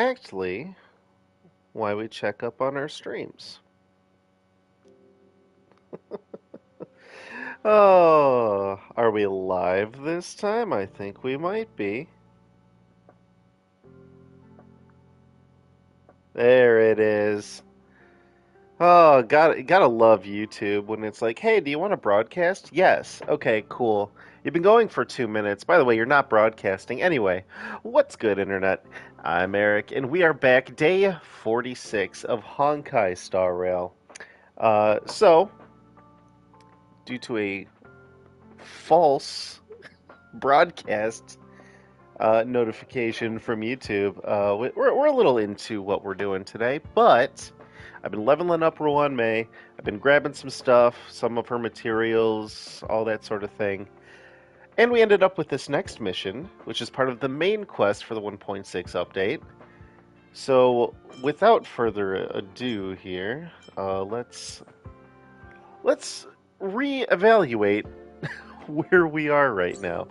exactly why we check up on our streams. Oh, are we live this time? I think we might be. There it is. Oh, gotta love YouTube when it's like, hey, do you want to broadcast? Yes. Okay, cool. You've been going for 2 minutes. By the way, you're not broadcasting. Anyway, what's good, Internet? I'm Eric, and we are back, day 46 of Honkai Star Rail. So, due to a false broadcast notification from YouTube, we're a little into what we're doing today, but I've been leveling up Ruan Mei. I've been grabbing some stuff, some of her materials, all that sort of thing. And we ended up with this next mission, which is part of the main quest for the 1.6 update. So, without further ado here, let's reevaluate where we are right now.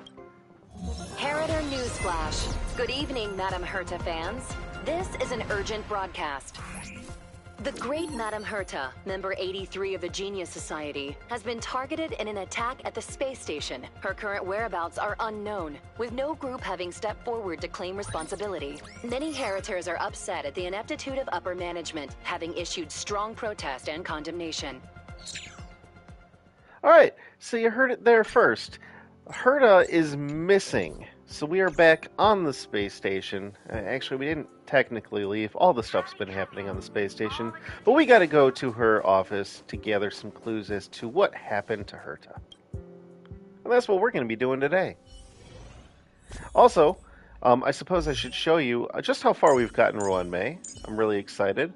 Heritor Newsflash. Good evening, Madame Herta fans. This is an urgent broadcast. The great Madame Herta, member 83 of the Genius Society, has been targeted in an attack at the space station. Her current whereabouts are unknown, with no group having stepped forward to claim responsibility. Many Heritors are upset at the ineptitude of upper management, having issued strong protest and condemnation. Alright, so you heard it there first. Herta is missing, so we are back on the space station. Actually, we didn't technically leave. All the stuff's been happening on the space station, but we gotta go to her office to gather some clues as to what happened to Herta. And that's what we're going to be doing today. Also, I suppose I should show you just how far we've gotten Ruan Mei. I'm really excited.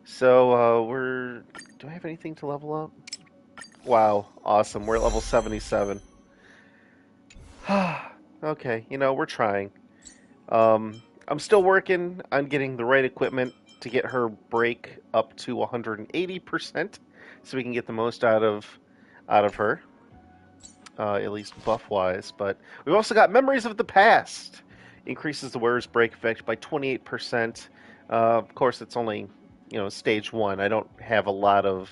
So, do I have anything to level up? Wow, awesome. We're at level 77. Okay, we're trying. I'm still working on getting the right equipment to get her break up to 180%, so we can get the most out of her, at least buff-wise. But we've also got Memories of the Past. Increases the wearer's break effect by 28%. Of course, it's only stage 1. I don't have a lot of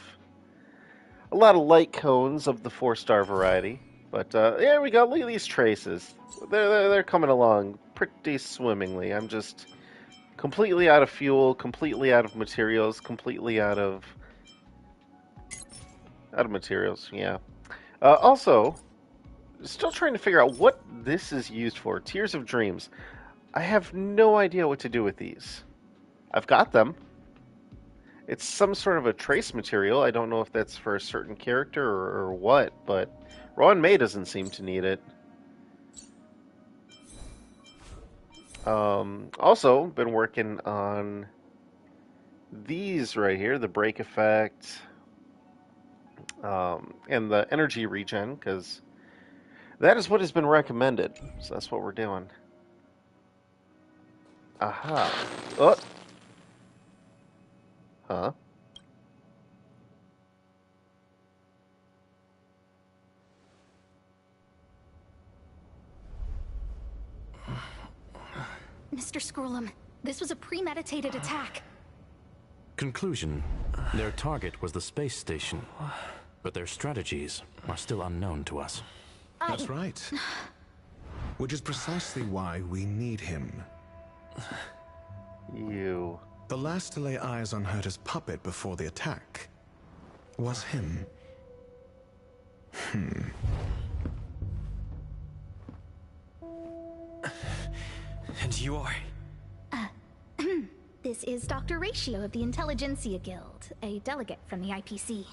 light cones of the 4-star variety. But there we go. Look at these traces. They're coming along pretty swimmingly. I'm just completely out of fuel, completely out of materials, completely out of materials. Yeah. Also, still trying to figure out what this is used for. Tears of Dreams. I have no idea what to do with these. I've got them. It's some sort of a trace material. I don't know if that's for a certain character or what, but Ruan Mei doesn't seem to need it. Also, been working on these right here, the break effect, and the energy regen, because that is what has been recommended. So that's what we're doing. Aha. Oh. Huh? Mr. Screwllum, this was a premeditated attack. Conclusion. Their target was the space station, but their strategies are still unknown to us. That's right. Which is precisely why we need him. You. The last to lay eyes on Herta's puppet before the attack was him. And you are? This is Dr. Ratio of the Intelligentsia Guild, a delegate from the IPC.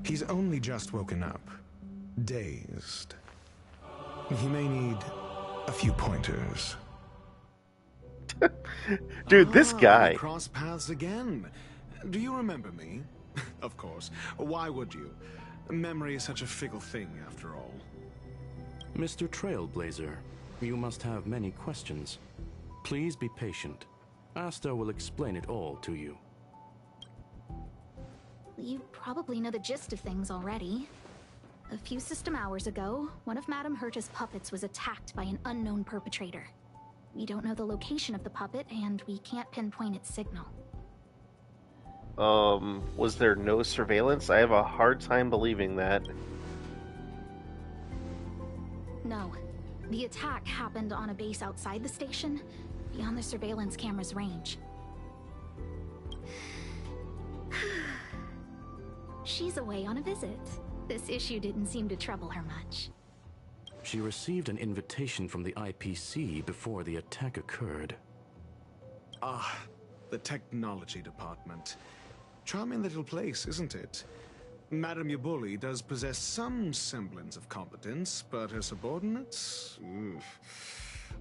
He's only just woken up, dazed. He may need a few pointers. Dude, this guy. Cross paths again. Do you remember me? Of course. Why would you? Memory is such a fickle thing, after all. Mr. Trailblazer, you must have many questions. Please be patient. Asta will explain it all to you. You probably know the gist of things already. A few system hours ago, one of Madame Herta's puppets was attacked by an unknown perpetrator. We don't know the location of the puppet, and we can't pinpoint its signal. Was there no surveillance? I have a hard time believing that. No. The attack happened on a base outside the station, beyond the surveillance camera's range. She's away on a visit. This issue didn't seem to trouble her much. She received an invitation from the IPC before the attack occurred. Ah, the technology department. Charming little place, isn't it? Madame Yabuli does possess some semblance of competence, but her subordinates? Oof.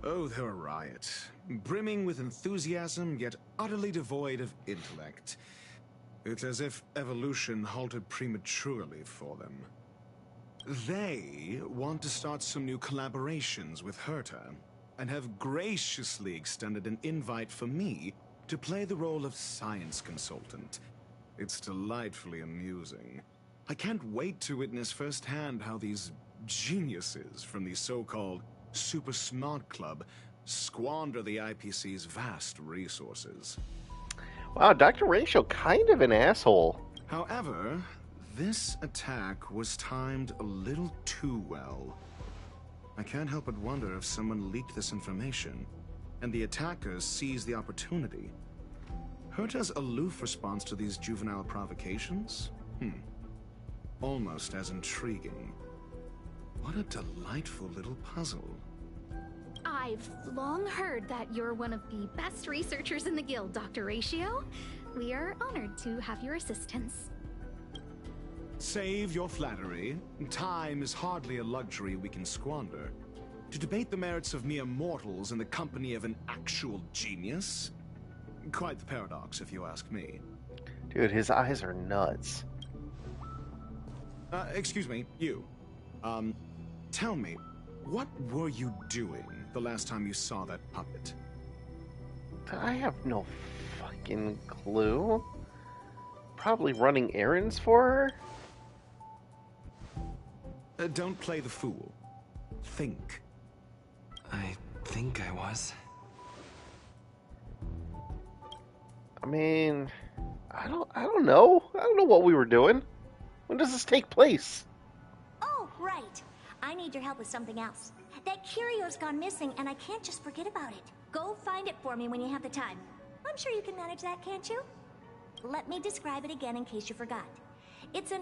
Oh, they're a riot. Brimming with enthusiasm, yet utterly devoid of intellect. It's as if evolution halted prematurely for them. They want to start some new collaborations with Herta, and have graciously extended an invite for me to play the role of science consultant. It's delightfully amusing. I can't wait to witness firsthand how these geniuses from the so-called Super Smart Club squander the IPC's vast resources. Wow, Dr. Rachel, kind of an asshole. However, this attack was timed a little too well. I can't help but wonder if someone leaked this information, and the attackers seized the opportunity. Herta's aloof response to these juvenile provocations? Almost as intriguing. What a delightful little puzzle. I've long heard that you're one of the best researchers in the guild, Dr. Ratio. We are honored to have your assistance. Save your flattery. Time is hardly a luxury we can squander. To debate the merits of mere mortals in the company of an actual genius? Quite the paradox, if you ask me. Dude, his eyes are nuts. Excuse me, you. Tell me, what were you doing the last time you saw that puppet? I have no fucking clue. Probably running errands for her? Don't play the fool. Think. I think I was. I mean, I don't know. I don't know what we were doing. When does this take place? Oh, right. I need your help with something else. That curio's gone missing, and I can't just forget about it. Go find it for me when you have the time. I'm sure you can manage that, can't you? Let me describe it again in case you forgot. It's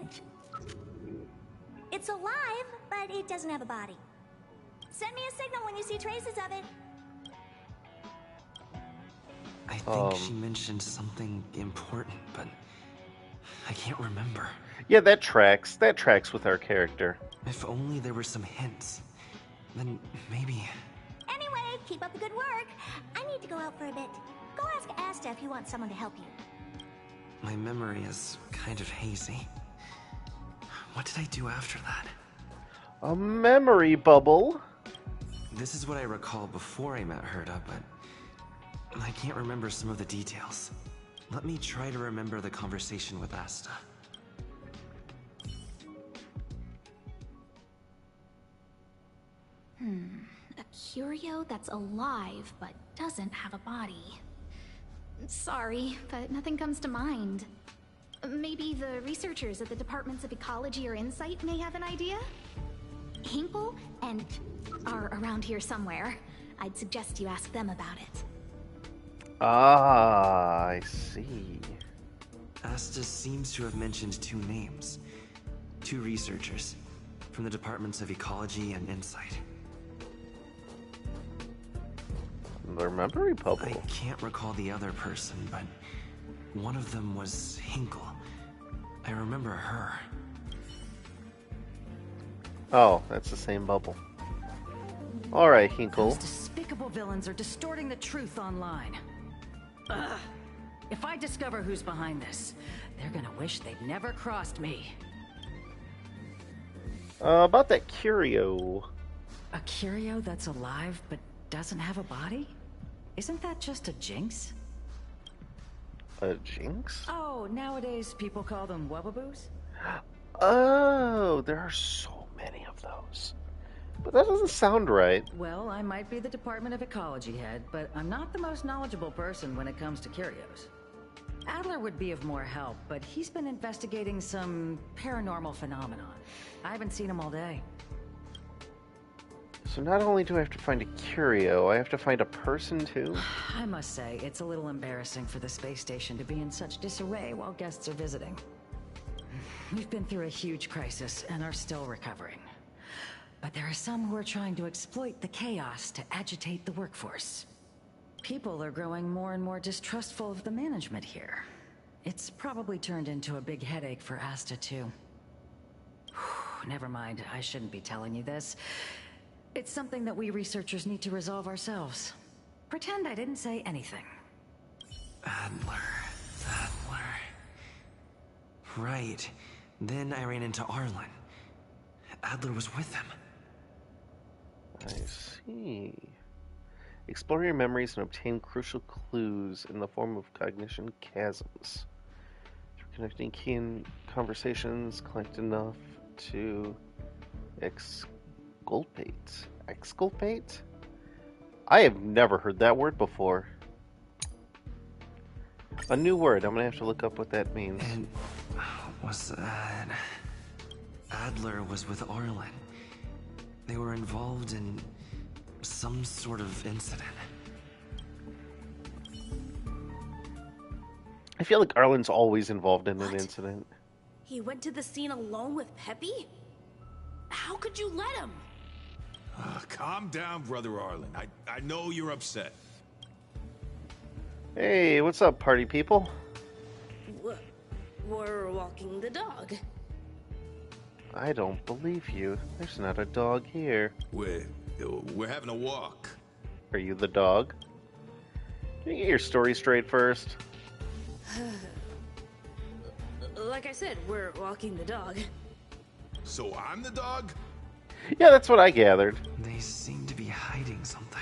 alive, but it doesn't have a body. Send me a signal when you see traces of it. I think she mentioned something important, but I can't remember. Yeah, that tracks. That tracks with our character. If only there were some hints. Then maybe... Anyway, keep up the good work. I need to go out for a bit. Go ask Asta if you want someone to help you. My memory is kind of hazy. What did I do after that? A memory bubble. This is what I recall before I met Herta, but I can't remember some of the details. Let me try to remember the conversation with Asta. A curio that's alive but doesn't have a body. Sorry, but nothing comes to mind. Maybe the researchers at the Departments of Ecology or Insight may have an idea? Hinkle and are around here somewhere. I'd suggest you ask them about it. Ah, I see. Asta seems to have mentioned two names. Two researchers from the Departments of Ecology and Insight. The memory bubble. I can't recall the other person, but one of them was Hinkle. I remember her. Oh, that's the same bubble. Alright, Hinkle. Those despicable villains are distorting the truth online. Ugh. If I discover who's behind this, they're gonna wish they'd never crossed me. About that curio. A curio that's alive but doesn't have a body? Isn't that just a jinx? A jinx? Oh, nowadays people call them wubbaboos? Oh, there are so many of those. But that doesn't sound right. Well, I might be the Department of Ecology head, but I'm not the most knowledgeable person when it comes to curios. Adler would be of more help, but he's been investigating some paranormal phenomenon. I haven't seen him all day. So not only do I have to find a curio, I have to find a person too? I must say, it's a little embarrassing for the space station to be in such disarray while guests are visiting. We've been through a huge crisis and are still recovering. But there are some who are trying to exploit the chaos to agitate the workforce. People are growing more and more distrustful of the management here. It's probably turned into a big headache for Asta too. Never mind, I shouldn't be telling you this. It's something that we researchers need to resolve ourselves. Pretend I didn't say anything. Adler. Right. Then I ran into Arlen. Adler was with him. I see. Explore your memories and obtain crucial clues in the form of cognition chasms. Through connecting key conversations, collect enough to exculpate. Exculpate? I have never heard that word before. A new word. I'm gonna have to look up what that means. And was that... Adler was with Arlen. They were involved in some sort of incident. I feel like Arlen's always involved in an incident. He went to the scene alone with Peppy? How could you let him? Calm down, Brother Arlen. I know you're upset. Hey, what's up, party people? We're walking the dog. I don't believe you. There's not a dog here. We're having a walk. Are you the dog? Can you get your story straight first? Like I said, we're walking the dog. So I'm the dog? Yeah, that's what I gathered. They seem to be hiding something.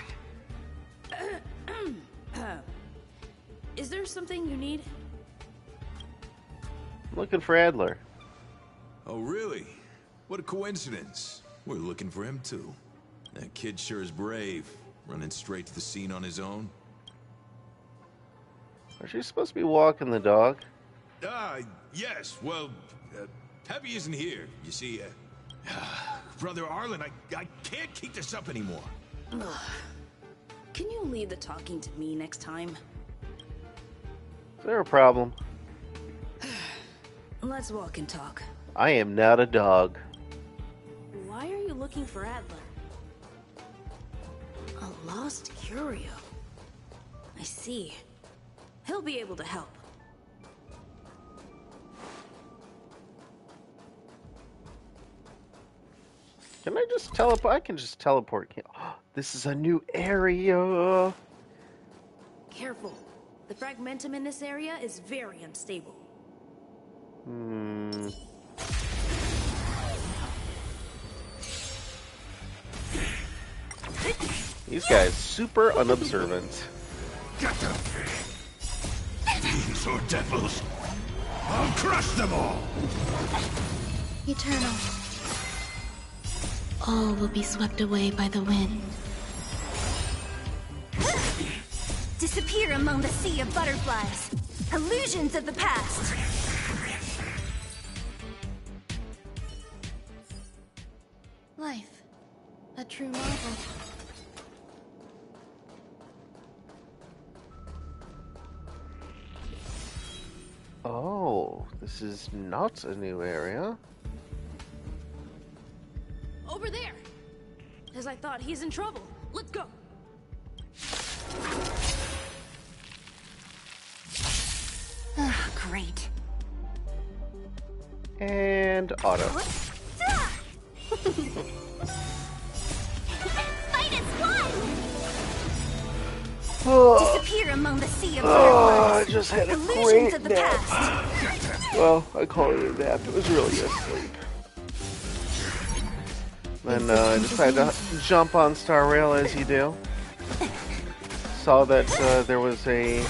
Is there something you need? I'm looking for Adler. Oh, really? What a coincidence. We're looking for him, too. That kid sure is brave, running straight to the scene on his own. Are you supposed to be walking the dog? Yes. Well, Peppy isn't here. You see, Brother Arlen, I can't keep this up anymore. Can you leave the talking to me next time? Is there a problem? Let's walk and talk. I am not a dog. Why are you looking for Adler? A lost curio. I see. He'll be able to help. Can I just teleport? I can just teleport. This is a new area. Careful. The fragmentum in this area is very unstable. These guys super unobservant. These or devils. I'll crush them all. Eternal. All will be swept away by the wind. Disappear among the sea of butterflies. Illusions of the past. Life. A true marvel. Oh, this is not a new area. Over there! As I thought, he's in trouble. Let's go! Great. And auto. Fight as one! Oh, Disappear among the sea of I butterflies. just had a Illusions great of the nap. past. Well, I call it a nap. It was really a sleep. Then I decided to jump on Star Rail as you do. Saw that there was a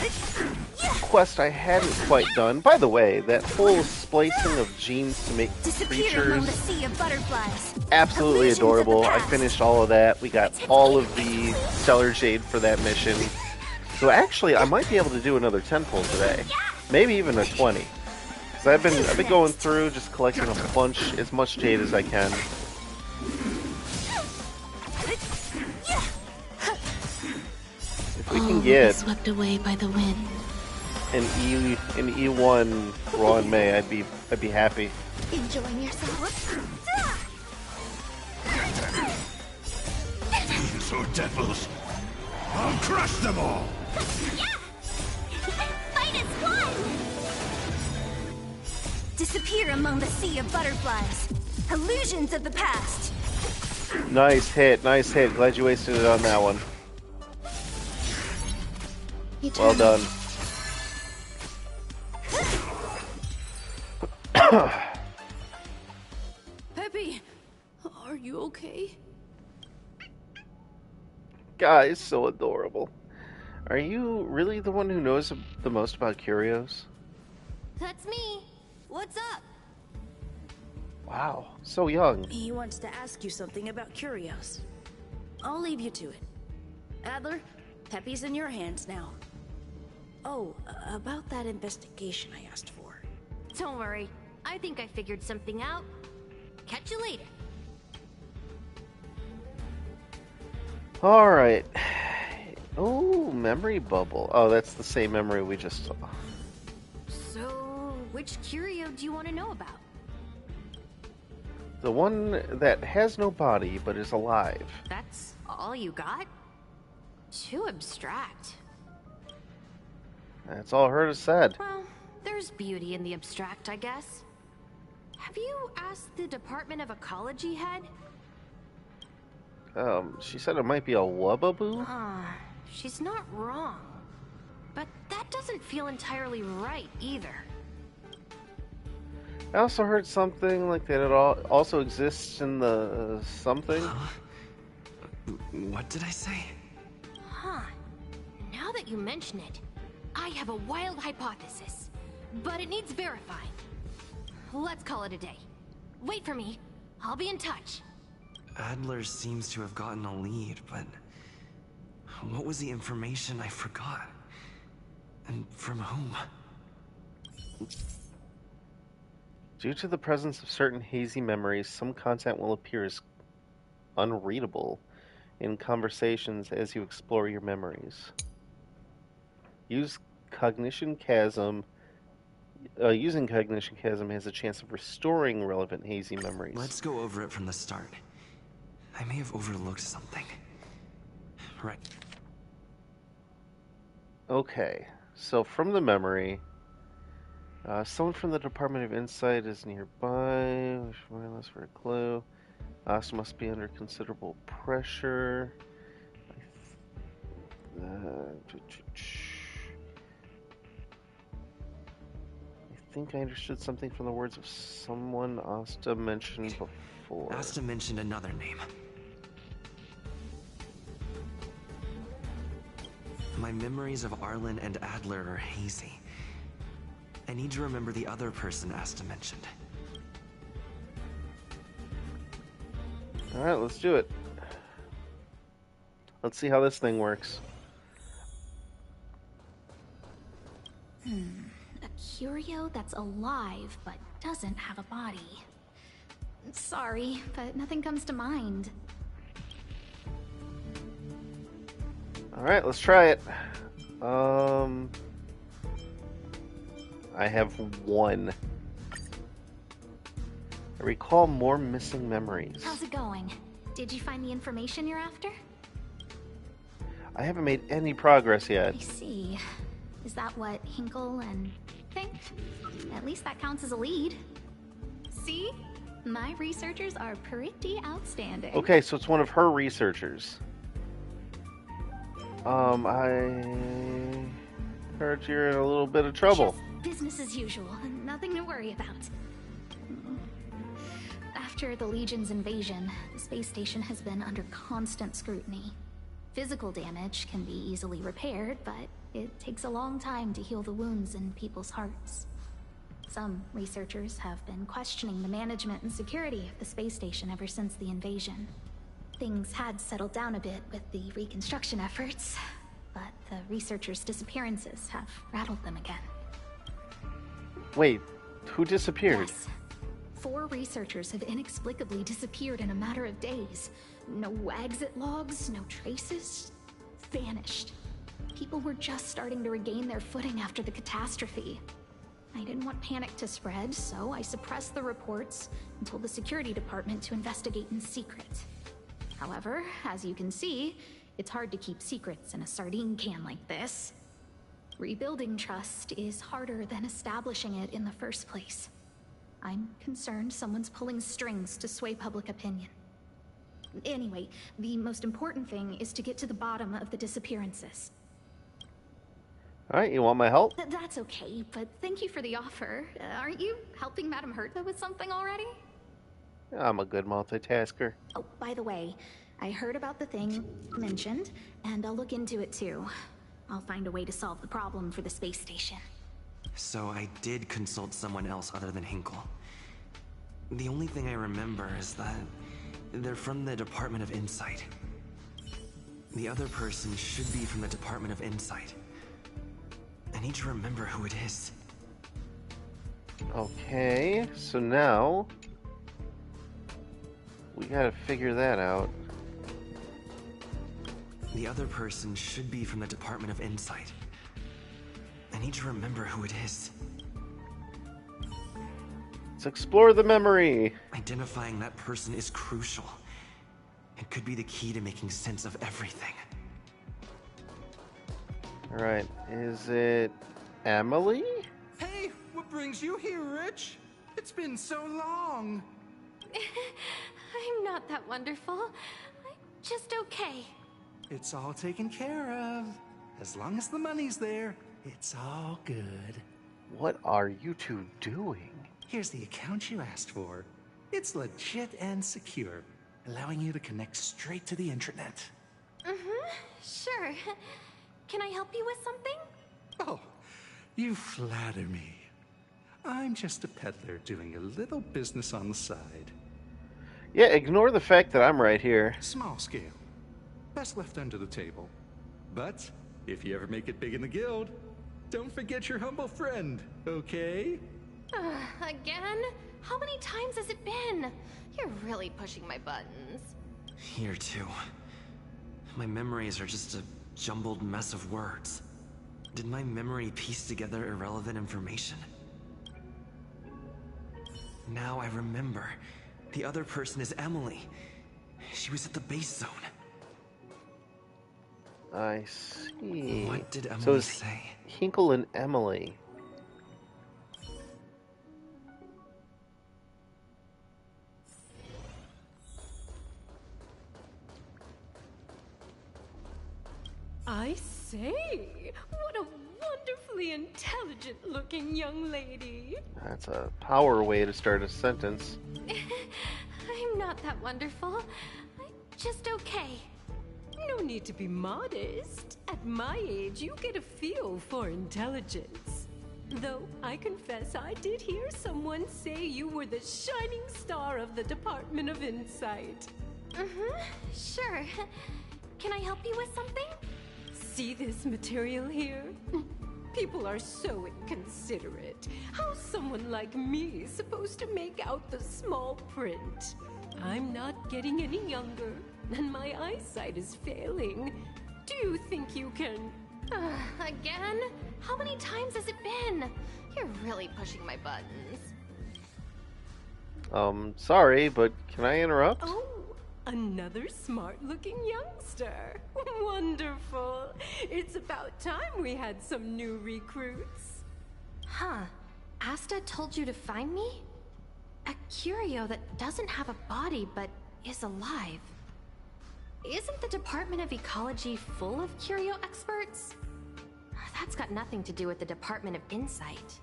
quest I hadn't quite done. By the way, that whole splicing of genes to make Disappear among the creatures, sea of butterflies. absolutely Illusions of the adorable. I past. finished all of that. We got all of the Stellar Jade for that mission. So actually, I might be able to do another 10 pull today. Maybe even a 20. Because I've been going through just collecting a bunch, as much jade as I can. If we can get swept away by the wind. an E1 Raw in May, I'd be happy. Enjoying yourself? So devils, I'll crush them all. Fight as one! Disappear among the sea of butterflies. Illusions of the past. Nice hit, nice hit. Glad you wasted it on that one. Well done. Peppy, are you okay? Guys, so adorable. Are you really the one who knows the most about curios? That's me. What's up? Wow, so young. He wants to ask you something about curios. I'll leave you to it. Adler, Peppy's in your hands now. Oh, about that investigation I asked for. Don't worry. I think I figured something out. Catch you later. Alright. Oh, memory bubble. Oh, that's the same memory we just saw. So, which curio do you want to know about? The one that has no body but is alive. That's all you got? Too abstract. That's all Herta said. Well, there's beauty in the abstract, I guess. Have you asked the Department of Ecology head? She said it might be a wubbaboo? She's not wrong. But that doesn't feel entirely right, either. I also heard something like that it also exists in the something. What did I say? Huh. Now that you mention it, I have a wild hypothesis. But it needs verifying. Let's call it a day. Wait for me. I'll be in touch. Adler seems to have gotten a lead, but what was the information I forgot? And from whom? Due to the presence of certain hazy memories, some content will appear as unreadable in conversations as you explore your memories. Using Cognition Chasm has a chance of restoring relevant hazy memories. Let's go over it from the start. I may have overlooked something. Right. Okay, so from the memory, someone from the Department of Insight is nearby. We should find this for a clue. Asta must be under considerable pressure. I think I understood something from the words of someone Asta mentioned before. Asta mentioned another name. My memories of Arlen and Adler are hazy. I need to remember the other person Asta mentioned. Alright, let's do it. Let's see how this thing works. A curio that's alive but doesn't have a body. Sorry, but nothing comes to mind. Alright, let's try it. I have one. I recall more missing memories. How's it going? Did you find the information you're after? I haven't made any progress yet. I see. Is that what Hinkle and think? At least that counts as a lead. See? My researchers are pretty outstanding. Okay, so it's one of her researchers. I heard you're in a little bit of trouble. Just business as usual, nothing to worry about. After the Legion's invasion, the space station has been under constant scrutiny. Physical damage can be easily repaired, but it takes a long time to heal the wounds in people's hearts. Some researchers have been questioning the management and security of the space station ever since the invasion. Things had settled down a bit with the reconstruction efforts, but the researchers' disappearances have rattled them again. Wait, who disappeared? Yes. 4 researchers have inexplicably disappeared in a matter of days. No exit logs, no traces. Vanished. People were just starting to regain their footing after the catastrophe. I didn't want panic to spread, so I suppressed the reports and told the security department to investigate in secret. However, as you can see, it's hard to keep secrets in a sardine can like this. Rebuilding trust is harder than establishing it in the first place. I'm concerned someone's pulling strings to sway public opinion. Anyway, the most important thing is to get to the bottom of the disappearances. Alright, you want my help? That's okay, but thank you for the offer. Aren't you helping Madame Herta with something already? I'm a good multitasker. Oh, by the way, I heard about the thing mentioned, and I'll look into it too. I'll find a way to solve the problem for the space station. So I did consult someone else other than Hinkle. The only thing I remember is that they're from the Department of Insight. The other person should be from the Department of Insight. I need to remember who it is. Okay, so now we gotta figure that out. The other person should be from the Department of Insight. I need to remember who it is. Let's explore the memory. Identifying that person is crucial. It could be the key to making sense of everything. Alright, is it Emily? Hey, what brings you here, Rich? It's been so long. I'm not that wonderful. I'm just okay. It's all taken care of. As long as the money's there, it's all good. What are you two doing? Here's the account you asked for. It's legit and secure, allowing you to connect straight to the intranet. Sure. Can I help you with something? Oh, you flatter me. I'm just a peddler doing a little business on the side. Yeah, ignore the fact that I'm right here. Small scale. Best left under the table. But if you ever make it big in the guild, don't forget your humble friend, okay? Again? How many times has it been? You're really pushing my buttons. Here too. My memories are just a jumbled mess of words. Did my memory piece together irrelevant information? Now I remember. The other person is Emily. She was at the base zone. I see. What did Emily so it's say? Hinkle and Emily. I say, what a wonderfully intelligent-looking young lady. That's a power way to start a sentence. I'm not that wonderful. I'm just okay. No need to be modest. At my age, you get a feel for intelligence. Though, I confess I did hear someone say you were the shining star of the Department of Insight. Sure. Can I help you with something? See this material here? People are so inconsiderate. How's someone like me supposed to make out the small print? I'm not getting any younger, and my eyesight is failing. Do you think you can... Again? How many times has it been? You're really pushing my buttons. Sorry, but can I interrupt? Oh, another smart-looking youngster. Wonderful. It's about time we had some new recruits. Huh. Asta told you to find me? A curio that doesn't have a body but is alive. Isn't the Department of Ecology full of curio experts? That's got nothing to do with the Department of Insight.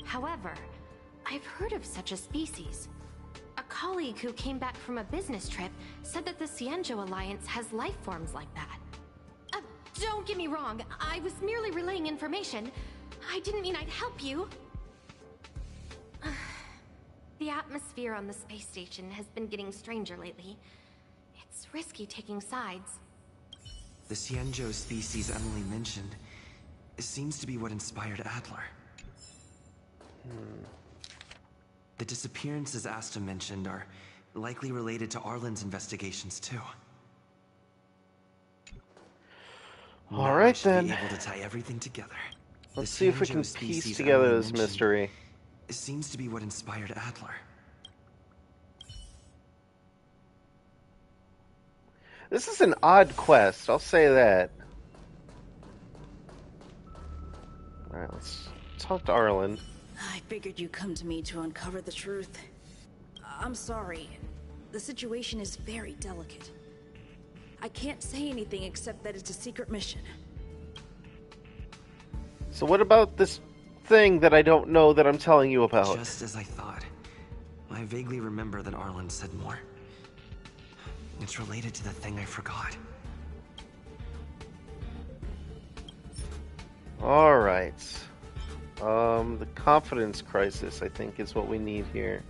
However, I've heard of such a species. A colleague who came back from a business trip said that the Cienjo Alliance has life forms like that. don't get me wrong. I was merely relaying information. I didn't mean I'd help you. The atmosphere on the space station has been getting stranger lately. It's risky taking sides. The Xianzhou species Emily mentioned seems to be what inspired Adler. The disappearances Asta mentioned are likely related to Arlen's investigations too. All right then. Be able to tie everything together. Let's see if we can piece together this mystery. It seems to be what inspired Adler. This is an odd quest, I'll say that. Alright, let's talk to Arlen. I figured you'd come to me to uncover the truth. I'm sorry. The situation is very delicate. I can't say anything except that it's a secret mission. So what about this thing that I don't know that I'm telling you about? Just as I thought. I vaguely remember that Arlen said more. It's related to the thing I forgot. Alright. The confidence crisis, I think, is what we need here.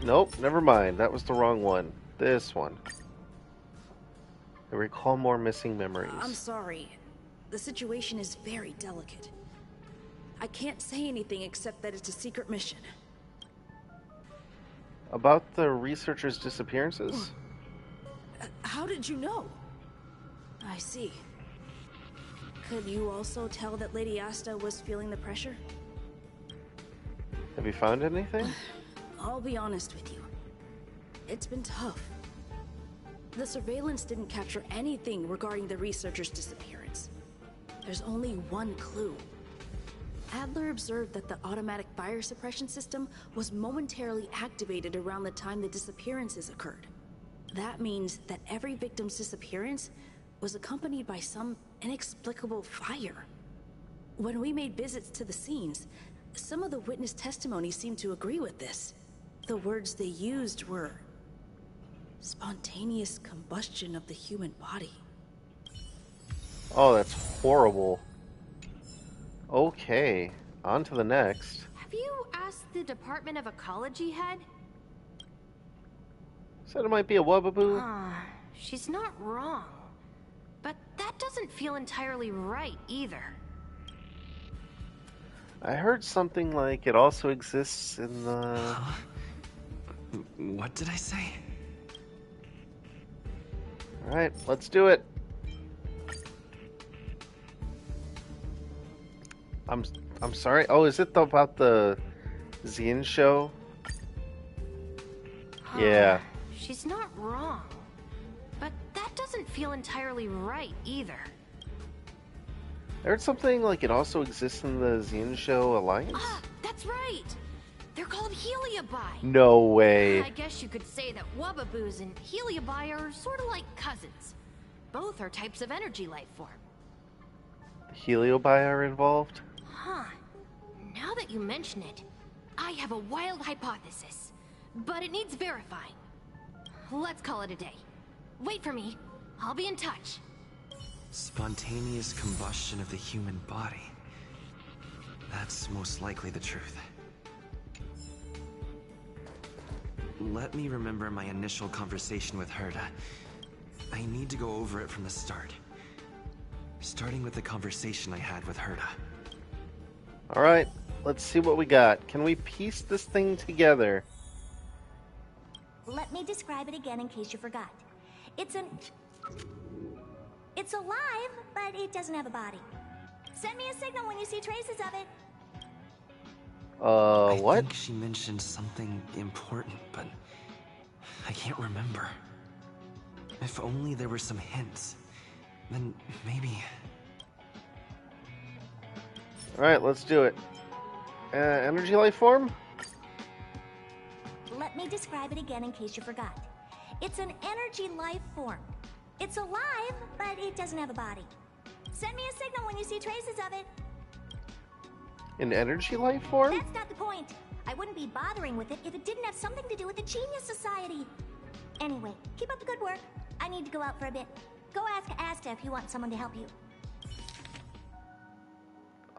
Nope, never mind. That was the wrong one. This one. I recall more missing memories. I'm sorry. The situation is very delicate. I can't say anything except that it's a secret mission. About the researchers' disappearances? How did you know? I see. Could you also tell that Lady Asta was feeling the pressure? Have you found anything? I'll be honest with you. It's been tough. The surveillance didn't capture anything regarding the researcher's disappearance. There's only one clue. Adler observed that the automatic fire suppression system was momentarily activated around the time the disappearances occurred. That means that every victim's disappearance was accompanied by some inexplicable fire. When we made visits to the scenes, some of the witness testimony seemed to agree with this. The words they used were spontaneous combustion of the human body. Oh, that's horrible. Okay, on to the next. Have you asked the Department of Ecology head? Said it might be a Wubbaboo. She's not wrong. But that doesn't feel entirely right either. I heard something like it also exists in the... What did I say? Alright, let's do it. I'm sorry. Oh, is it about the Xian show? Yeah. She's not wrong. But that doesn't feel entirely right either. I heard something like it also exists in the Xian show Alliance? That's right! They're called Heliobi. No way. I guess you could say that Wubbaboos and Heliobi are sort of like cousins. Both are types of energy life form. The Heliobi are involved? Huh. Now that you mention it, I have a wild hypothesis. But it needs verifying. Let's call it a day. Wait for me. I'll be in touch. Spontaneous combustion of the human body. That's most likely the truth. Let me remember my initial conversation with Herta. I need to go over it from the start. Starting with the conversation I had with Herta. Alright, let's see what we got. Can we piece this thing together? Let me describe it again in case you forgot. It's alive, but it doesn't have a body. Send me a signal when you see traces of it. What? I think she mentioned something important, but I can't remember. If only there were some hints, then maybe... Alright, let's do it. Energy life form? Let me describe it again in case you forgot. It's an energy life form. It's alive, but it doesn't have a body. Send me a signal when you see traces of it. An energy life form? That's not the point. I wouldn't be bothering with it if it didn't have something to do with the Genius Society. Anyway, keep up the good work. I need to go out for a bit. Go ask Asta if you want someone to help you.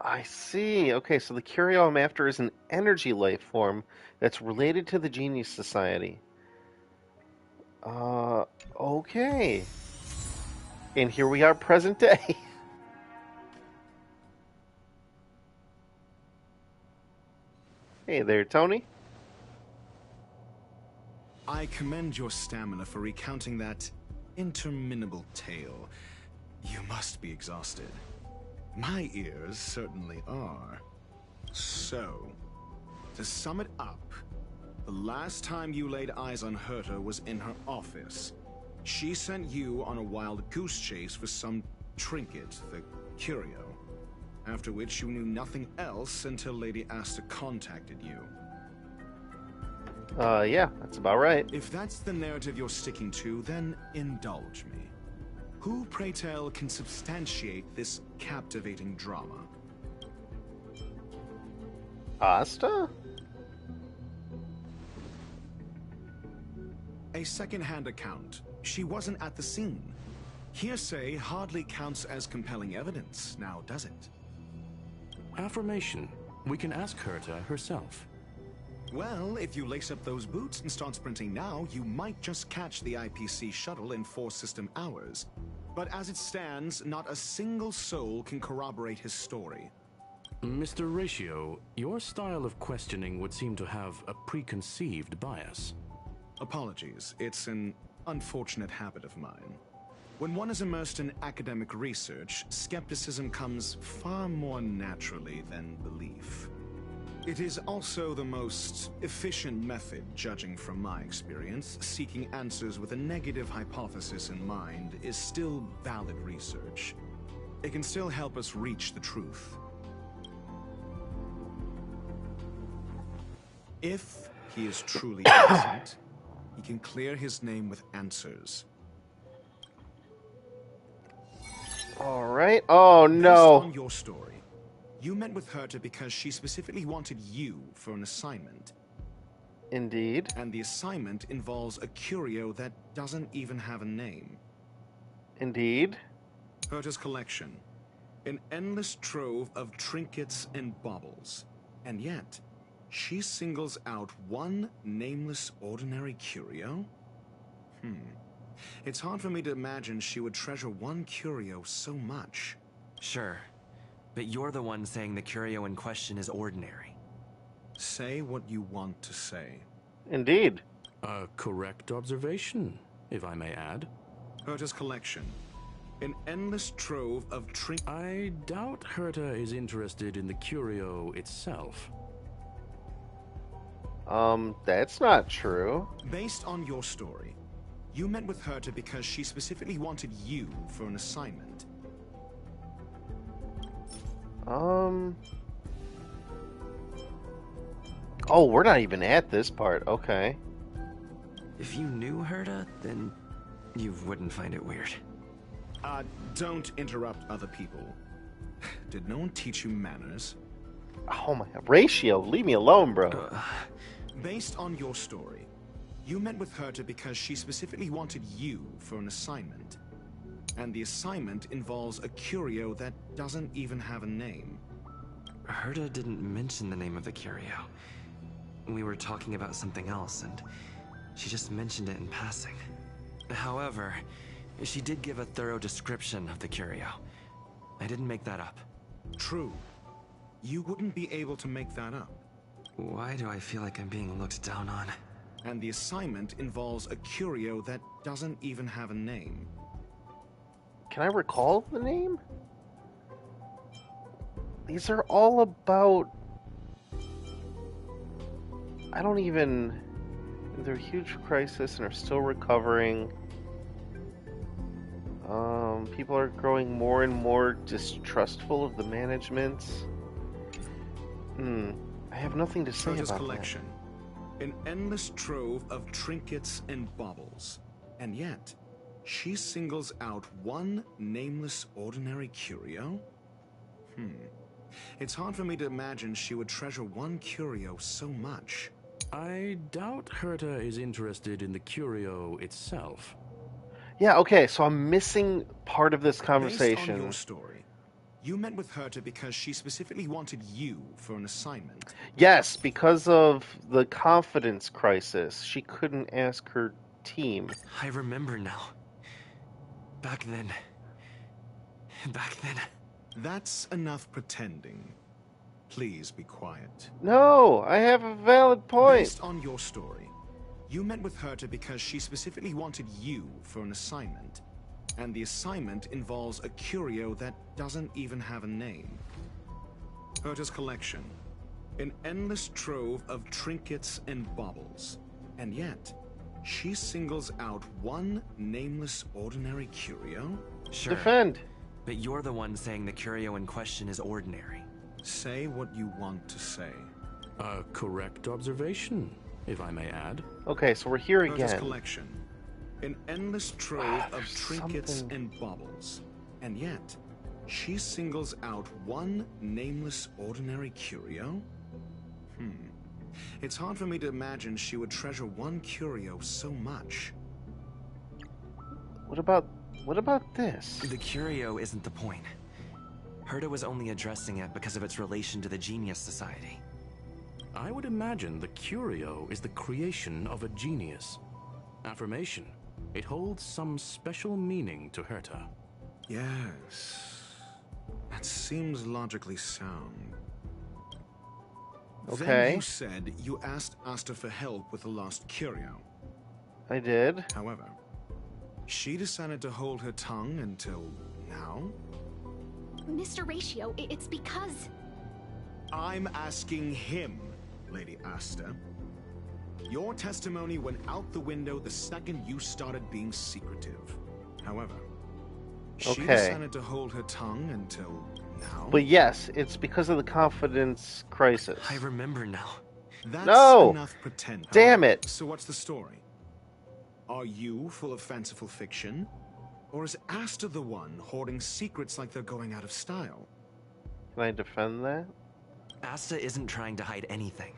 I see. Okay, so the curio I'm after is an energy life form that's related to the Genius Society. Okay. And here we are, present day. Hey there, Tony. I commend your stamina for recounting that interminable tale. You must be exhausted. My ears certainly are. So, to sum it up, the last time you laid eyes on Herta was in her office. She sent you on a wild goose chase for some trinket, the curio. After which you knew nothing else until Lady Asta contacted you. Yeah, that's about right. If that's the narrative you're sticking to, then indulge me. Who, pray tell, can substantiate this captivating drama? Asta? A second-hand account. She wasn't at the scene. Hearsay hardly counts as compelling evidence, now does it? Affirmation. We can ask Herta herself. Well, if you lace up those boots and start sprinting now, you might just catch the IPC shuttle in 4 system hours. But as it stands, not a single soul can corroborate his story. Mr. Ratio, your style of questioning would seem to have a preconceived bias. Apologies, it's an unfortunate habit of mine. When one is immersed in academic research, skepticism comes far more naturally than belief. It is also the most efficient method, judging from my experience. Seeking answers with a negative hypothesis in mind is still valid research. It can still help us reach the truth. If he is truly innocent, he can clear his name with answers. All right. Oh, no. Based on your story, you met with Herta because she specifically wanted you for an assignment. Indeed. And the assignment involves a curio that doesn't even have a name. Indeed. Herta's collection. An endless trove of trinkets and baubles. And yet, she singles out one nameless ordinary curio? It's hard for me to imagine she would treasure one curio so much. Sure. But you're the one saying the curio in question is ordinary. Say what you want to say. Indeed. A correct observation, if I may add. Herta's collection. An endless trove of I doubt Herta is interested in the curio itself. That's not true. Based on your story, you met with Herta because she specifically wanted you for an assignment. Oh, we're not even at this part. Okay. If you knew Herta, then you wouldn't find it weird. Don't interrupt other people. Did no one teach you manners? Oh my God. Ratio, leave me alone, bro. Based on your story, you met with Herta because she specifically wanted you for an assignment. And the assignment involves a curio that doesn't even have a name. Herta didn't mention the name of the curio. We were talking about something else, and she just mentioned it in passing. However, she did give a thorough description of the curio. I didn't make that up. True. You wouldn't be able to make that up. Why do I feel like I'm being looked down on? And the assignment involves a curio that doesn't even have a name. Can I recall the name? These are all about... I don't even... They're a huge crisis and are still recovering. People are growing more and more distrustful of the management. I have nothing to say Herta's about collection. An endless trove of trinkets and baubles. And yet, she singles out one nameless ordinary curio? It's hard for me to imagine she would treasure one curio so much. I doubt Herta is interested in the curio itself. Yeah, okay, so I'm missing part of this Based on conversation. your story, you met with Herta because she specifically wanted you for an assignment. Yes, because of the confidence crisis, she couldn't ask her team. I remember now. Back then. That's enough pretending. Please be quiet. No, I have a valid point. Based on your story, you met with Herta because she specifically wanted you for an assignment. And the assignment involves a curio that doesn't even have a name. Herta's collection. An endless trove of trinkets and baubles. And yet, she singles out one nameless ordinary curio? Sure. Defend. But you're the one saying the curio in question is ordinary. Say what you want to say. A correct observation, if I may add. Okay, so we're here Herta's again. collection. An endless trove of trinkets and baubles. And yet, she singles out one nameless ordinary curio? It's hard for me to imagine she would treasure one curio so much. What about this? The curio isn't the point. Herta was only addressing it because of its relation to the Genius Society. I would imagine the curio is the creation of a genius. Affirmation. It holds some special meaning to Herta. Yes. That seems logically sound. Okay. Then you said you asked Asta for help with the lost curio. I did. However, she decided to hold her tongue until now? Mr. Ratio, it's because... I'm asking him, Lady Asta. Your testimony went out the window the second you started being secretive. However, she decided to hold her tongue until now? But yes, it's because of the confidence crisis. I remember now. That's No! enough pretend. Damn it! So what's the story? Are you full of fanciful fiction? Or is Asta the one hoarding secrets like they're going out of style? Can I defend that? Asta isn't trying to hide anything.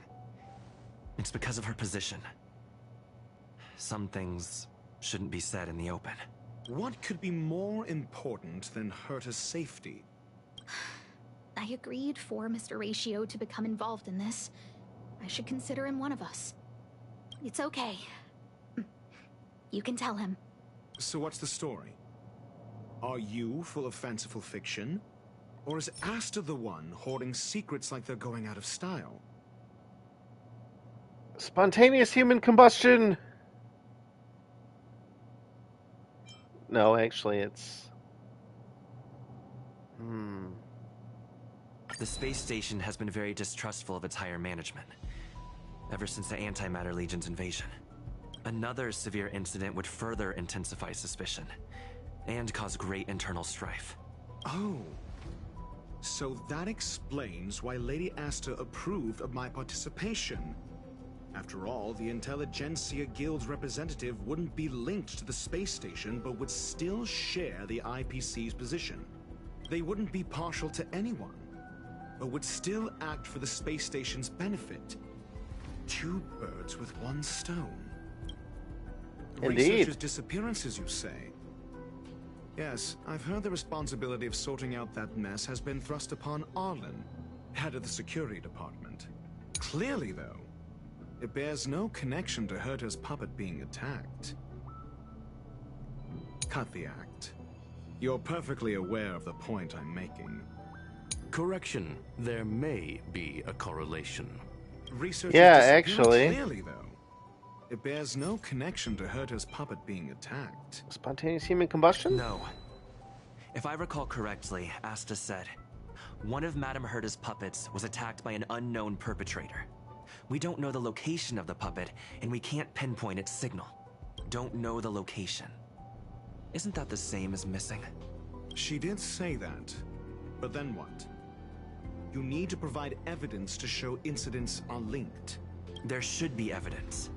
It's because of her position. Some things shouldn't be said in the open. What could be more important than Herta's safety? I agreed for Mr. Ratio to become involved in this. I should consider him one of us. It's okay. You can tell him. So what's the story? Are you full of fanciful fiction? Or is Asta the one hoarding secrets like they're going out of style? Spontaneous human combustion! No, actually, it's... The space station has been very distrustful of its higher management, ever since the Antimatter Legion's invasion. Another severe incident would further intensify suspicion, and cause great internal strife. Oh. So that explains why Lady Asta approved of my participation. After all, the Intelligentsia Guild's representative wouldn't be linked to the space station, but would still share the IPC's position. They wouldn't be partial to anyone, but would still act for the space station's benefit. Two birds with one stone. Indeed. Researchers' disappearances, you say? Yes, I've heard the responsibility of sorting out that mess has been thrust upon Arlen, head of the security department. Clearly, though, it bears no connection to Herta's puppet being attacked. Cut the act. You're perfectly aware of the point I'm making. Correction. There may be a correlation. Researchers Yeah, disappeared actually. Clearly, though, it bears no connection to Herta's puppet being attacked. Spontaneous human combustion? No. If I recall correctly, Asta said, one of Madame Herta's puppets was attacked by an unknown perpetrator. We don't know the location of the puppet, and we can't pinpoint its signal. Don't know the location. Isn't that the same as missing? She did say that, but then what? You need to provide evidence to show incidents are linked. There should be evidence.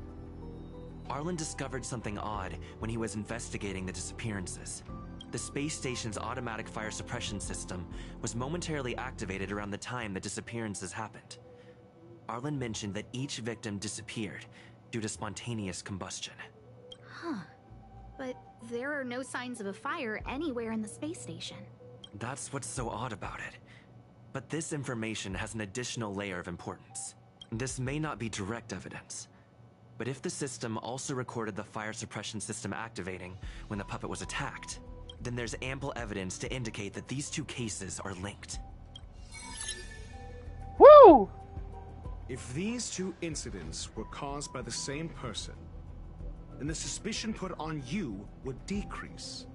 Arlen discovered something odd when he was investigating the disappearances. The space station's automatic fire suppression system was momentarily activated around the time the disappearances happened. Arlen mentioned that each victim disappeared due to spontaneous combustion. Huh. But there are no signs of a fire anywhere in the space station. That's what's so odd about it. But this information has an additional layer of importance. This may not be direct evidence, but if the system also recorded the fire suppression system activating when the puppet was attacked, then there's ample evidence to indicate that these two cases are linked. Woo! If these two incidents were caused by the same person, then the suspicion put on you would decrease,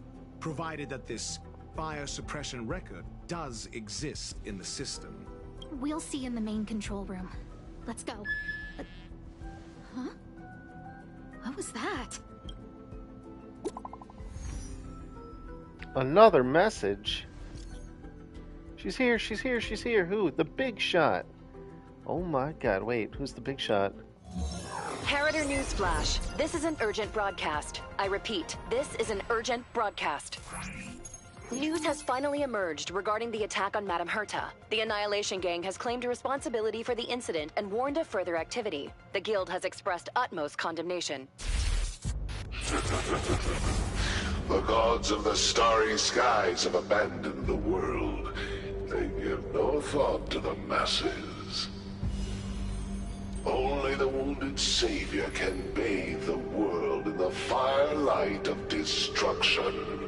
provided that this fire suppression record does exist in the system. We'll see in the main control room. Let's go. Huh? What was that? Another message. She's here, she's here, she's here. Who? The Big Shot. Oh my god, wait, who's the Big Shot? Harrider Newsflash. This is an urgent broadcast. I repeat, this is an urgent broadcast. News has finally emerged regarding the attack on Madame Herta. The Annihilation Gang has claimed responsibility for the incident and warned of further activity. The Guild has expressed utmost condemnation. The gods of the starry skies have abandoned the world. They give no thought to the masses. Only the wounded savior can bathe the world in the firelight of destruction.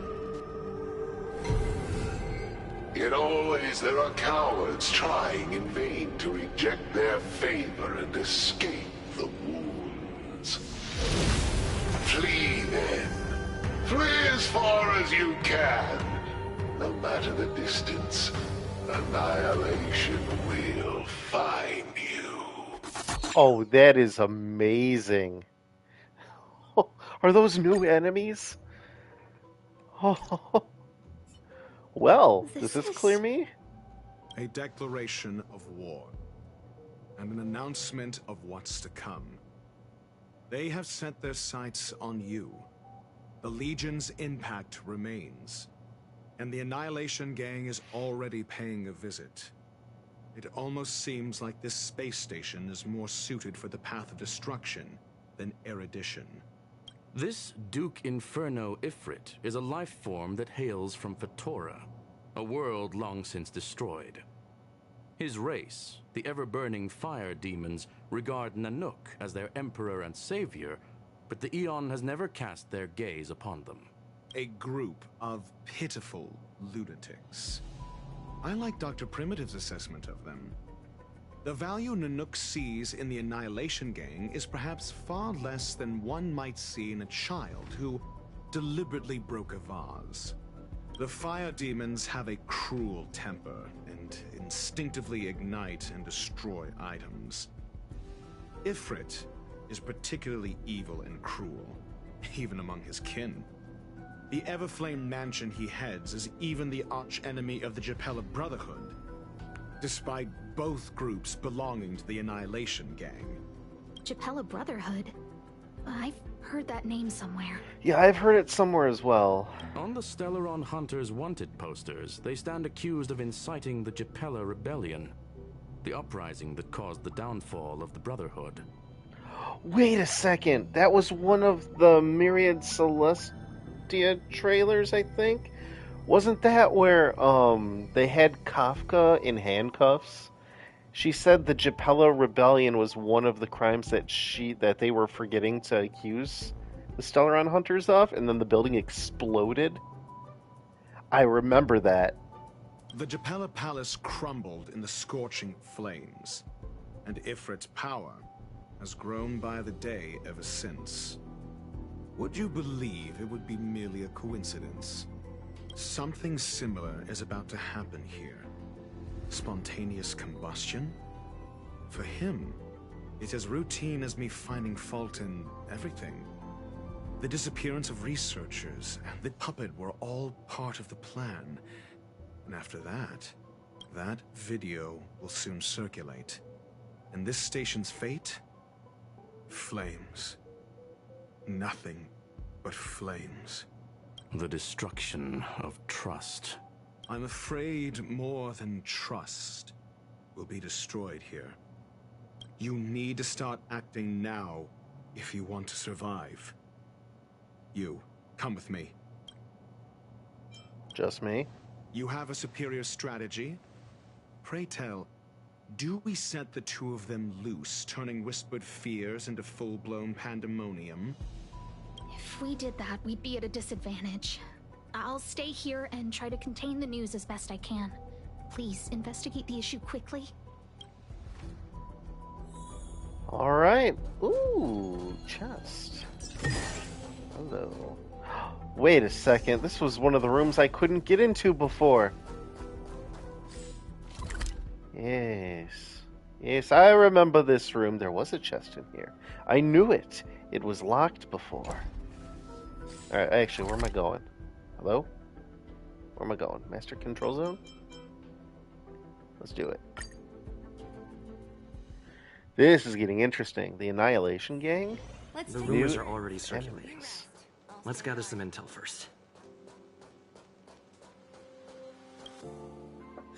Yet always there are cowards trying in vain to reject their favor and escape the wounds. Flee then. Flee as far as you can. No matter the distance, annihilation will find you. Oh, that is amazing. Are those new enemies? Oh. Well, does this clear me? A declaration of war, and an announcement of what's to come. They have set their sights on you. The Legion's impact remains, and the Annihilation Gang is already paying a visit. It almost seems like this space station is more suited for the path of destruction than erudition. This Duke Inferno Ifrit is a life form that hails from Fatora, a world long since destroyed. His race, the ever-burning fire demons, regard Nanook as their emperor and savior, but the Eon has never cast their gaze upon them. A group of pitiful lunatics. I like Dr. Primitive's assessment of them. The value Nanook sees in the Annihilation Gang is perhaps far less than one might see in a child who deliberately broke a vase. The fire demons have a cruel temper and instinctively ignite and destroy items. Ifrit is particularly evil and cruel, even among his kin. The Everflame mansion he heads is even the arch-enemy of the Japella Brotherhood, despite both groups belonging to the Annihilation Gang. Japella Brotherhood? I've heard that name somewhere. Yeah, I've heard it somewhere as well. On the Stellaron Hunters wanted posters, they stand accused of inciting the Japella Rebellion, the uprising that caused the downfall of the Brotherhood. Wait a second, that was one of the Myriad Celestia trailers, I think? Wasn't that where they had Kafka in handcuffs? She said the Japella Rebellion was one of the crimes that they were forgetting to accuse the Stellaron Hunters of, and then the building exploded. I remember that. The Japella Palace crumbled in the scorching flames, and Ifrit's power has grown by the day ever since. Would you believe it would be merely a coincidence? Something similar is about to happen here. Spontaneous combustion? For him, it's as routine as me finding fault in everything. The disappearance of researchers and the puppet were all part of the plan. And after that, that video will soon circulate. And this station's fate? Flames. Nothing but flames. The destruction of trust. I'm afraid more than trust will be destroyed here. You need to start acting now if you want to survive. You, come with me. Just me? You have a superior strategy? Pray tell, do we set the two of them loose, turning whispered fears into full-blown pandemonium? If we did that, we'd be at a disadvantage. I'll stay here and try to contain the news as best I can. Please, investigate the issue quickly. Alright. Ooh, chest. Hello. Wait a second, this was one of the rooms I couldn't get into before. Yes. Yes, I remember this room. There was a chest in here. I knew it. It was locked before. Alright, actually, where am I going? Hello? Where am I going? Master Control Zone? Let's do it. This is getting interesting. The Annihilation Gang? The rumors are already circulating. Let's gather some intel first.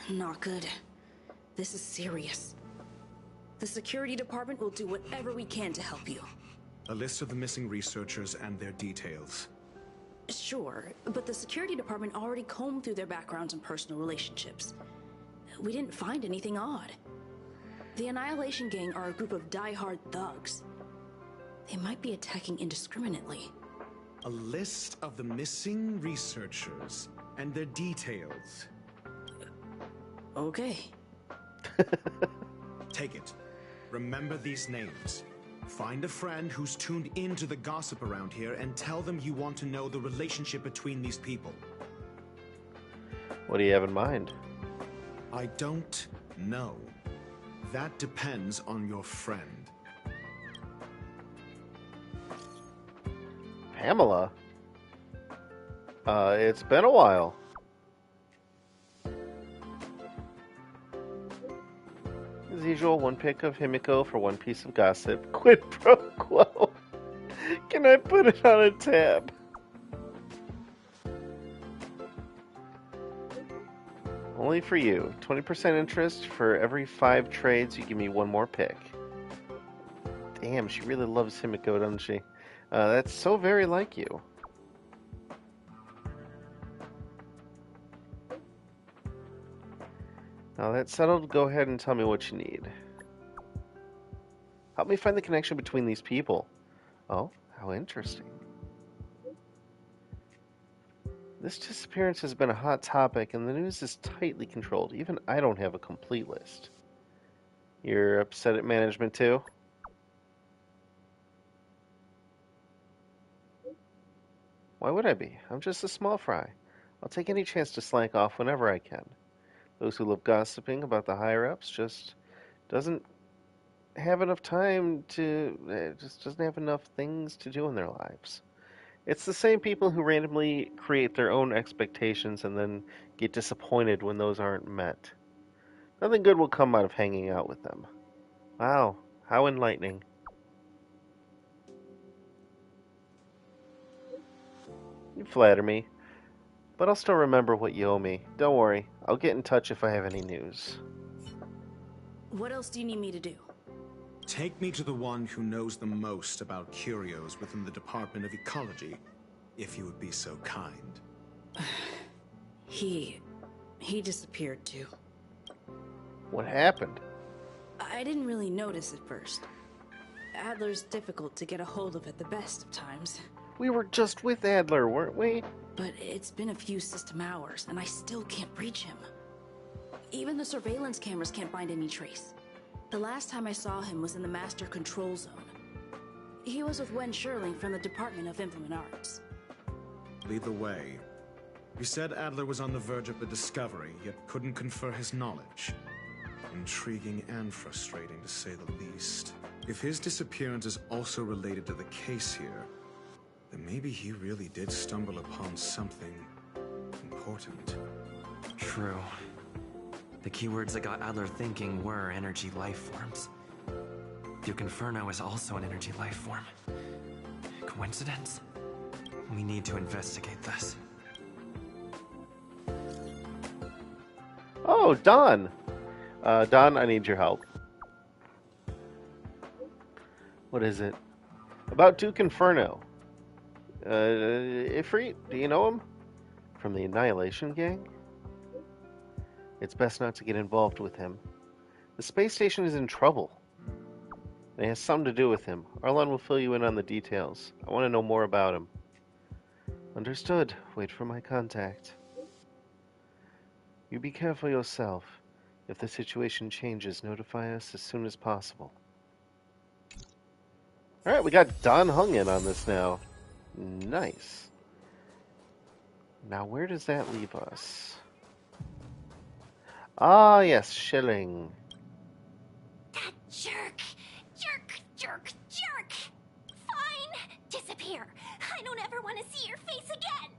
Not good. This is serious. The security department will do whatever we can to help you. A list of the missing researchers and their details. Sure, but the security department already combed through their backgrounds and personal relationships. We didn't find anything odd. The Annihilation Gang are a group of die-hard thugs. They might be attacking indiscriminately. A list of the missing researchers and their details. Okay. Take it. Remember these names. Find a friend who's tuned into the gossip around here and tell them you want to know the relationship between these people. What do you have in mind? I don't know. That depends on your friend. Pamela? It's been a while. As usual, one pick of Himiko for one piece of gossip. Quid pro quo. Can I put it on a tab? Only for you. 20% interest for every 5 trades. You give me one more pick. Damn, she really loves Himiko, doesn't she? That's so very like you. Now that's settled, go ahead and tell me what you need. Help me find the connection between these people. Oh, how interesting. This disappearance has been a hot topic, and the news is tightly controlled. Even I don't have a complete list. You're upset at management too? Why would I be? I'm just a small fry. I'll take any chance to slack off whenever I can. Those who love gossiping about the higher-ups just doesn't have enough time to... just doesn't have enough things to do in their lives. It's the same people who randomly create their own expectations and then get disappointed when those aren't met. Nothing good will come out of hanging out with them. Wow, how enlightening. You flatter me, but I'll still remember what you owe me. Don't worry, I'll get in touch if I have any news. What else do you need me to do? Take me to the one who knows the most about curios within the Department of Ecology, if you would be so kind. He disappeared too. What happened? I didn't really notice at first. Adler's difficult to get a hold of at the best of times. We were just with Adler, weren't we? But it's been a few system hours, and I still can't reach him. Even the surveillance cameras can't find any trace. The last time I saw him was in the Master Control Zone. He was with Wen Sherling from the Department of Implement Arts. Lead the way. You said Adler was on the verge of a discovery, yet couldn't confer his knowledge. Intriguing and frustrating, to say the least. If his disappearance is also related to the case here, then maybe he really did stumble upon something important. True. The keywords that got Adler thinking were energy life forms. Duke Inferno is also an energy life form. Coincidence? We need to investigate this. Oh, Don! Don, I need your help. What is it? About Duke Inferno. Ifrit, do you know him? From the Annihilation Gang? It's best not to get involved with him. The space station is in trouble. It has something to do with him. Arlon will fill you in on the details. I want to know more about him. Understood. Wait for my contact. You be careful yourself. If the situation changes, notify us as soon as possible. Alright, we got Don Hung in on this now. Nice. Now where does that leave us? Ah, yes, Schilling. That jerk! Jerk, jerk, jerk! Fine! Disappear! I don't ever want to see your face again!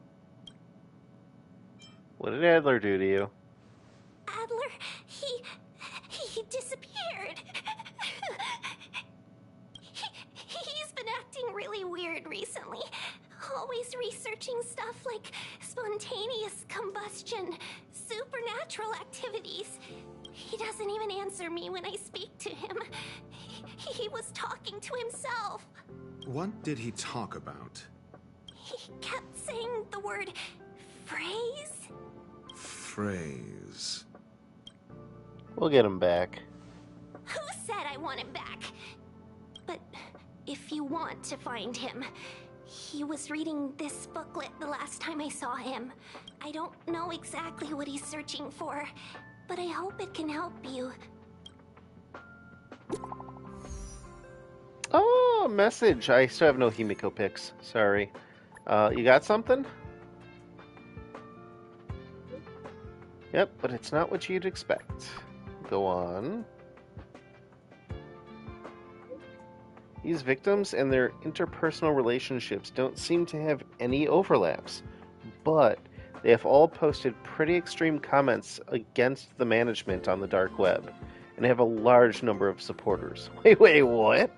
What did Adler do to you? Adler, he disappeared. He's been acting really weird recently. Always researching stuff like spontaneous combustion, supernatural activities. He doesn't even answer me when I speak to him. He was talking to himself. What did he talk about? He kept saying the word phrase. Phrase. We'll get him back. Who said I want him back? But if you want to find him, he was reading this booklet the last time I saw him. I don't know exactly what he's searching for, but I hope it can help you. Oh, message. I still have no Himiko pics. Sorry. You got something? Yep, but it's not what you'd expect. Go on. These victims and their interpersonal relationships don't seem to have any overlaps, but they have all posted pretty extreme comments against the management on the dark web, and have a large number of supporters. Wait, what?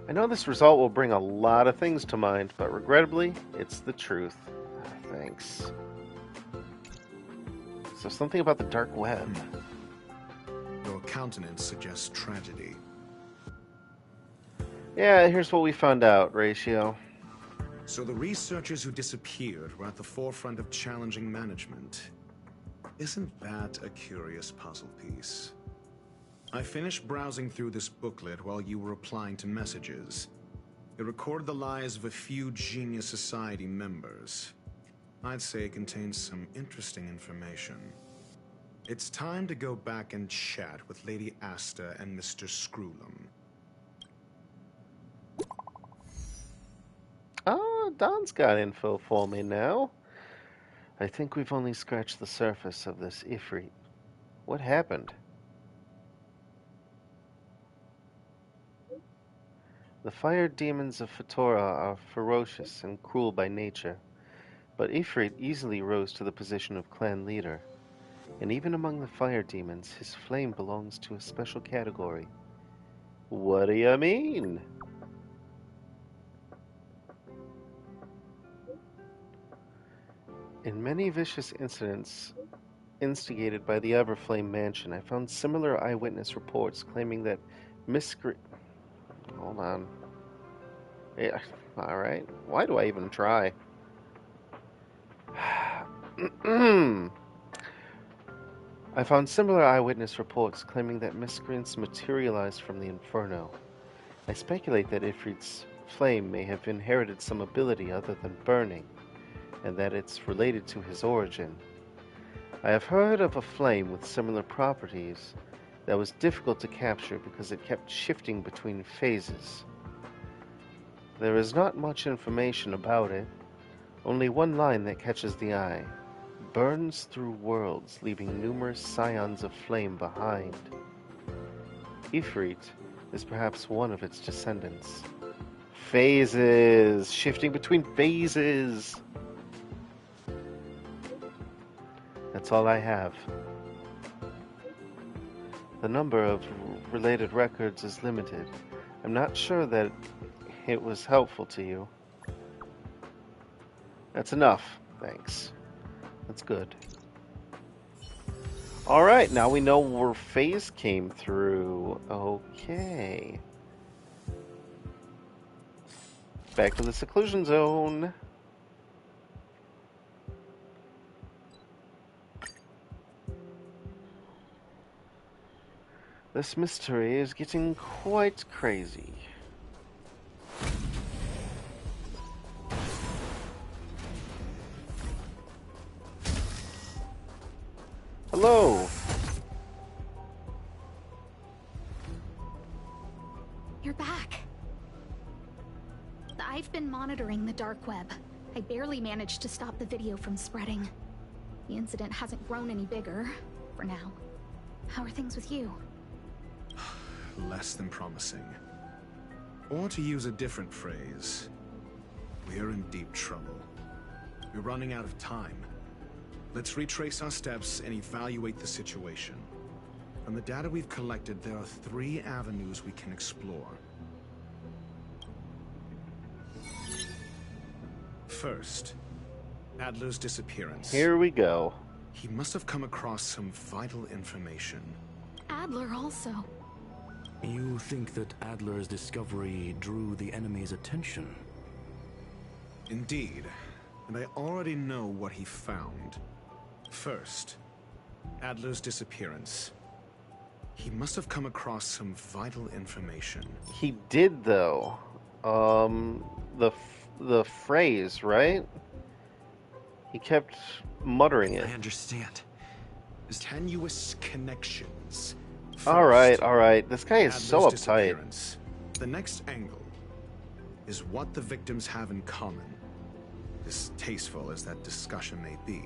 I know this result will bring a lot of things to mind, but regrettably, it's the truth. Thanks. So something about the dark web. Your countenance suggests tragedy. Yeah, here's what we found out, Ratio. So the researchers who disappeared were at the forefront of challenging management. Isn't that a curious puzzle piece? I finished browsing through this booklet while you were replying to messages. It recorded the lives of a few Genius Society members. I'd say it contains some interesting information. It's time to go back and chat with Lady Asta and Mr. Screwllum. Oh, Don's got info for me now. I think we've only scratched the surface of this Ifrit. What happened? The fire demons of Fatora are ferocious and cruel by nature, but Ifrit easily rose to the position of clan leader. And even among the fire demons, his flame belongs to a special category. What do you mean? In many vicious incidents instigated by the Everflame Mansion, I found similar eyewitness reports claiming that Hold on. Yeah, alright. Why do I even try? I found similar eyewitness reports claiming that miscreants materialized from the Inferno. I speculate that Ifrit's flame may have inherited some ability other than burning, and that it's related to his origin. I have heard of a flame with similar properties that was difficult to capture because it kept shifting between phases. There is not much information about it, only one line that catches the eye. Burns through worlds, leaving numerous scions of flame behind. Ifrit is perhaps one of its descendants. Phases! Shifting between phases! That's all I have. The number of related records is limited. I'm not sure that it was helpful to you. That's enough, thanks. That's good. Alright, now we know where Phase came through. Okay. Back to the seclusion zone. This mystery is getting quite crazy. Hello! You're back. I've been monitoring the dark web. I barely managed to stop the video from spreading. The incident hasn't grown any bigger, for now. How are things with you? Less than promising. Or to use a different phrase, we're in deep trouble. We're running out of time. Let's retrace our steps and evaluate the situation. From the data we've collected, there are 3 avenues we can explore. First, Adler's disappearance. Here we go. He must have come across some vital information. Adler also. You think that Adler's discovery drew the enemy's attention? Indeed, and I already know what he found. First, Adler's disappearance. He must have come across some vital information. He did, though. The phrase, right? He kept muttering it. I understand. Tenuous connections. Alright. This guy is so uptight. The next angle is what the victims have in common, distasteful as that discussion may be.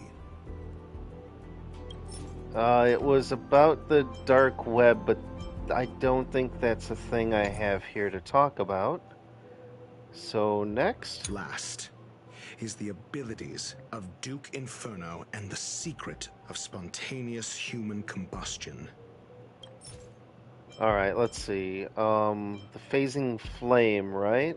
It was about the dark web, but I don't think that's a thing I have here to talk about. So, next. Last is the abilities of Duke Inferno and the secret of spontaneous human combustion. Alright, let's see. The phasing flame, right?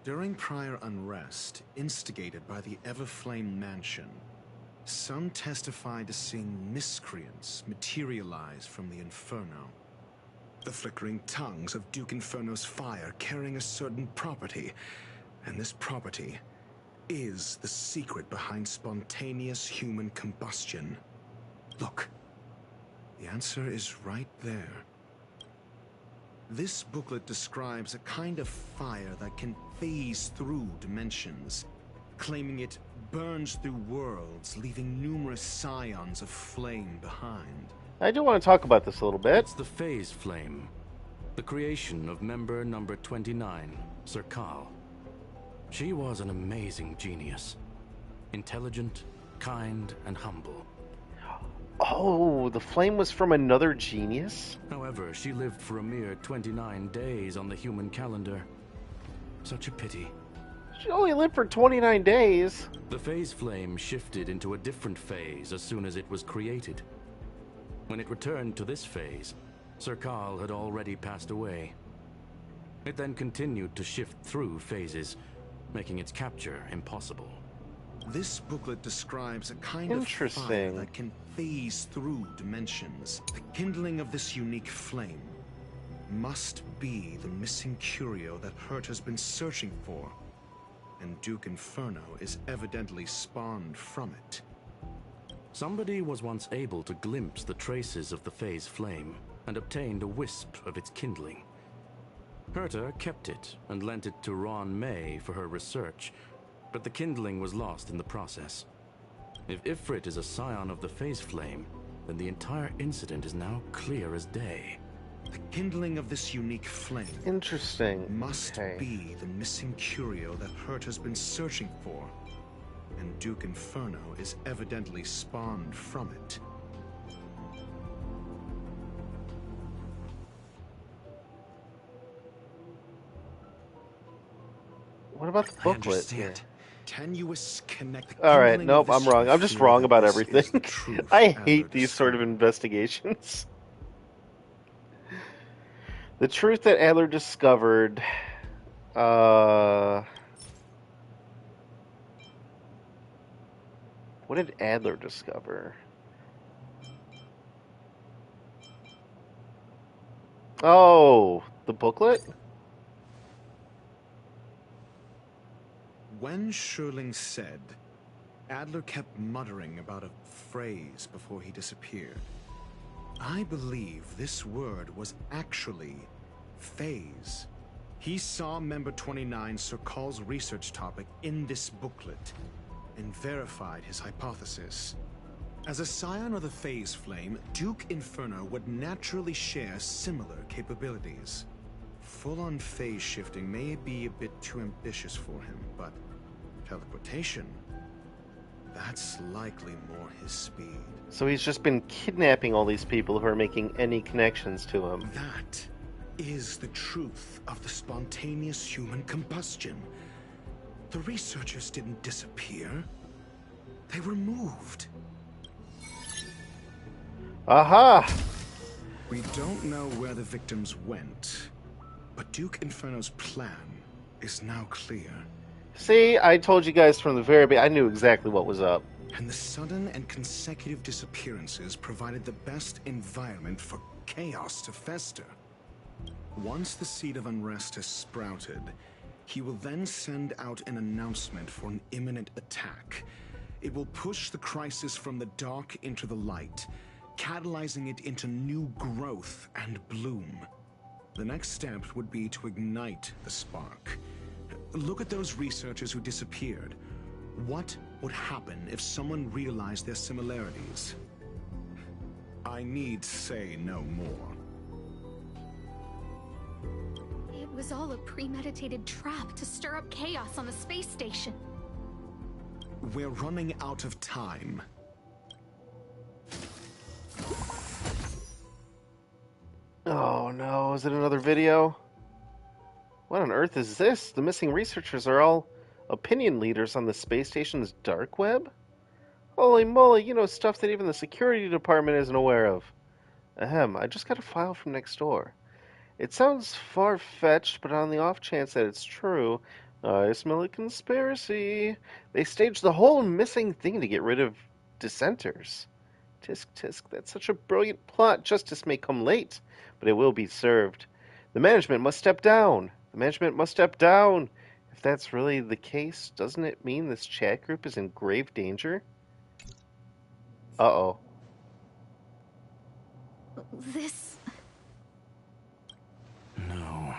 During prior unrest, instigated by the Everflame Mansion, some testified to seeing miscreants materialize from the Inferno. The flickering tongues of Duke Inferno's fire carrying a certain property, and this property is the secret behind spontaneous human combustion. Look, the answer is right there. This booklet describes a kind of fire that can phase through dimensions, claiming it burns through worlds, leaving numerous scions of flame behind. I do want to talk about this a little bit. It's the phase flame, the creation of member number 29, Serkal. She was an amazing genius. Intelligent, kind, and humble. Oh, the flame was from another genius? However, she lived for a mere 29 days on the human calendar. Such a pity. She only lived for 29 days. The phase flame shifted into a different phase as soon as it was created. When it returned to this phase, Serkal had already passed away. It then continued to shift through phases, making its capture impossible. This booklet describes a kind of fire that can phase through dimensions. The kindling of this unique flame must be the missing curio that Hurt has been searching for, and Duke Inferno is evidently spawned from it. Somebody was once able to glimpse the traces of the phase flame and obtained a wisp of its kindling. Herta kept it and lent it to Ron May for her research, but the kindling was lost in the process. If Ifrit is a scion of the phase flame, then the entire incident is now clear as day. The kindling of this unique flame must be the missing curio that Hurt has been searching for, and Duke Inferno is evidently spawned from it. What about the booklet here? Tenuous Alright, nope, I'm wrong. I'm just wrong about everything. I hate these sort of investigations. The truth that Adler discovered... What did Adler discover? Oh, the booklet? When Screwllum said, Adler kept muttering about a phrase before he disappeared. I believe this word was actually phase. He saw Member 29 Sir Call's research topic in this booklet and verified his hypothesis. As a scion of the phase flame, Duke Inferno would naturally share similar capabilities. Full-on phase shifting may be a bit too ambitious for him, but teleportation, that's likely more his speed. So he's just been kidnapping all these people who are making any connections to him. That is the truth of the spontaneous human combustion. The researchers didn't disappear. They were moved. Aha! We don't know where the victims went, but Duke Inferno's plan is now clear. See, I told you guys from the very beginning. I knew exactly what was up. And the sudden and consecutive disappearances provided the best environment for chaos to fester. Once the seed of unrest has sprouted, he will then send out an announcement for an imminent attack. It will push the crisis from the dark into the light, catalyzing it into new growth and bloom. The next step would be to ignite the spark. Look at those researchers who disappeared. What would happen if someone realized their similarities? I need say no more. It was all a premeditated trap to stir up chaos on the space station. We're running out of time. Oh no, is it another video? What on earth is this? The missing researchers are all opinion leaders on the space station's dark web? Holy moly, you know stuff that even the security department isn't aware of. Ahem, I just got a file from next door. It sounds far-fetched, but on the off chance that it's true, I smell a conspiracy. They staged the whole missing thing to get rid of dissenters. Tisk tisk, that's such a brilliant plot. Justice may come late, but it will be served. The management must step down. The management must step down. If that's really the case, doesn't it mean this chat group is in grave danger? Uh-oh. This... No,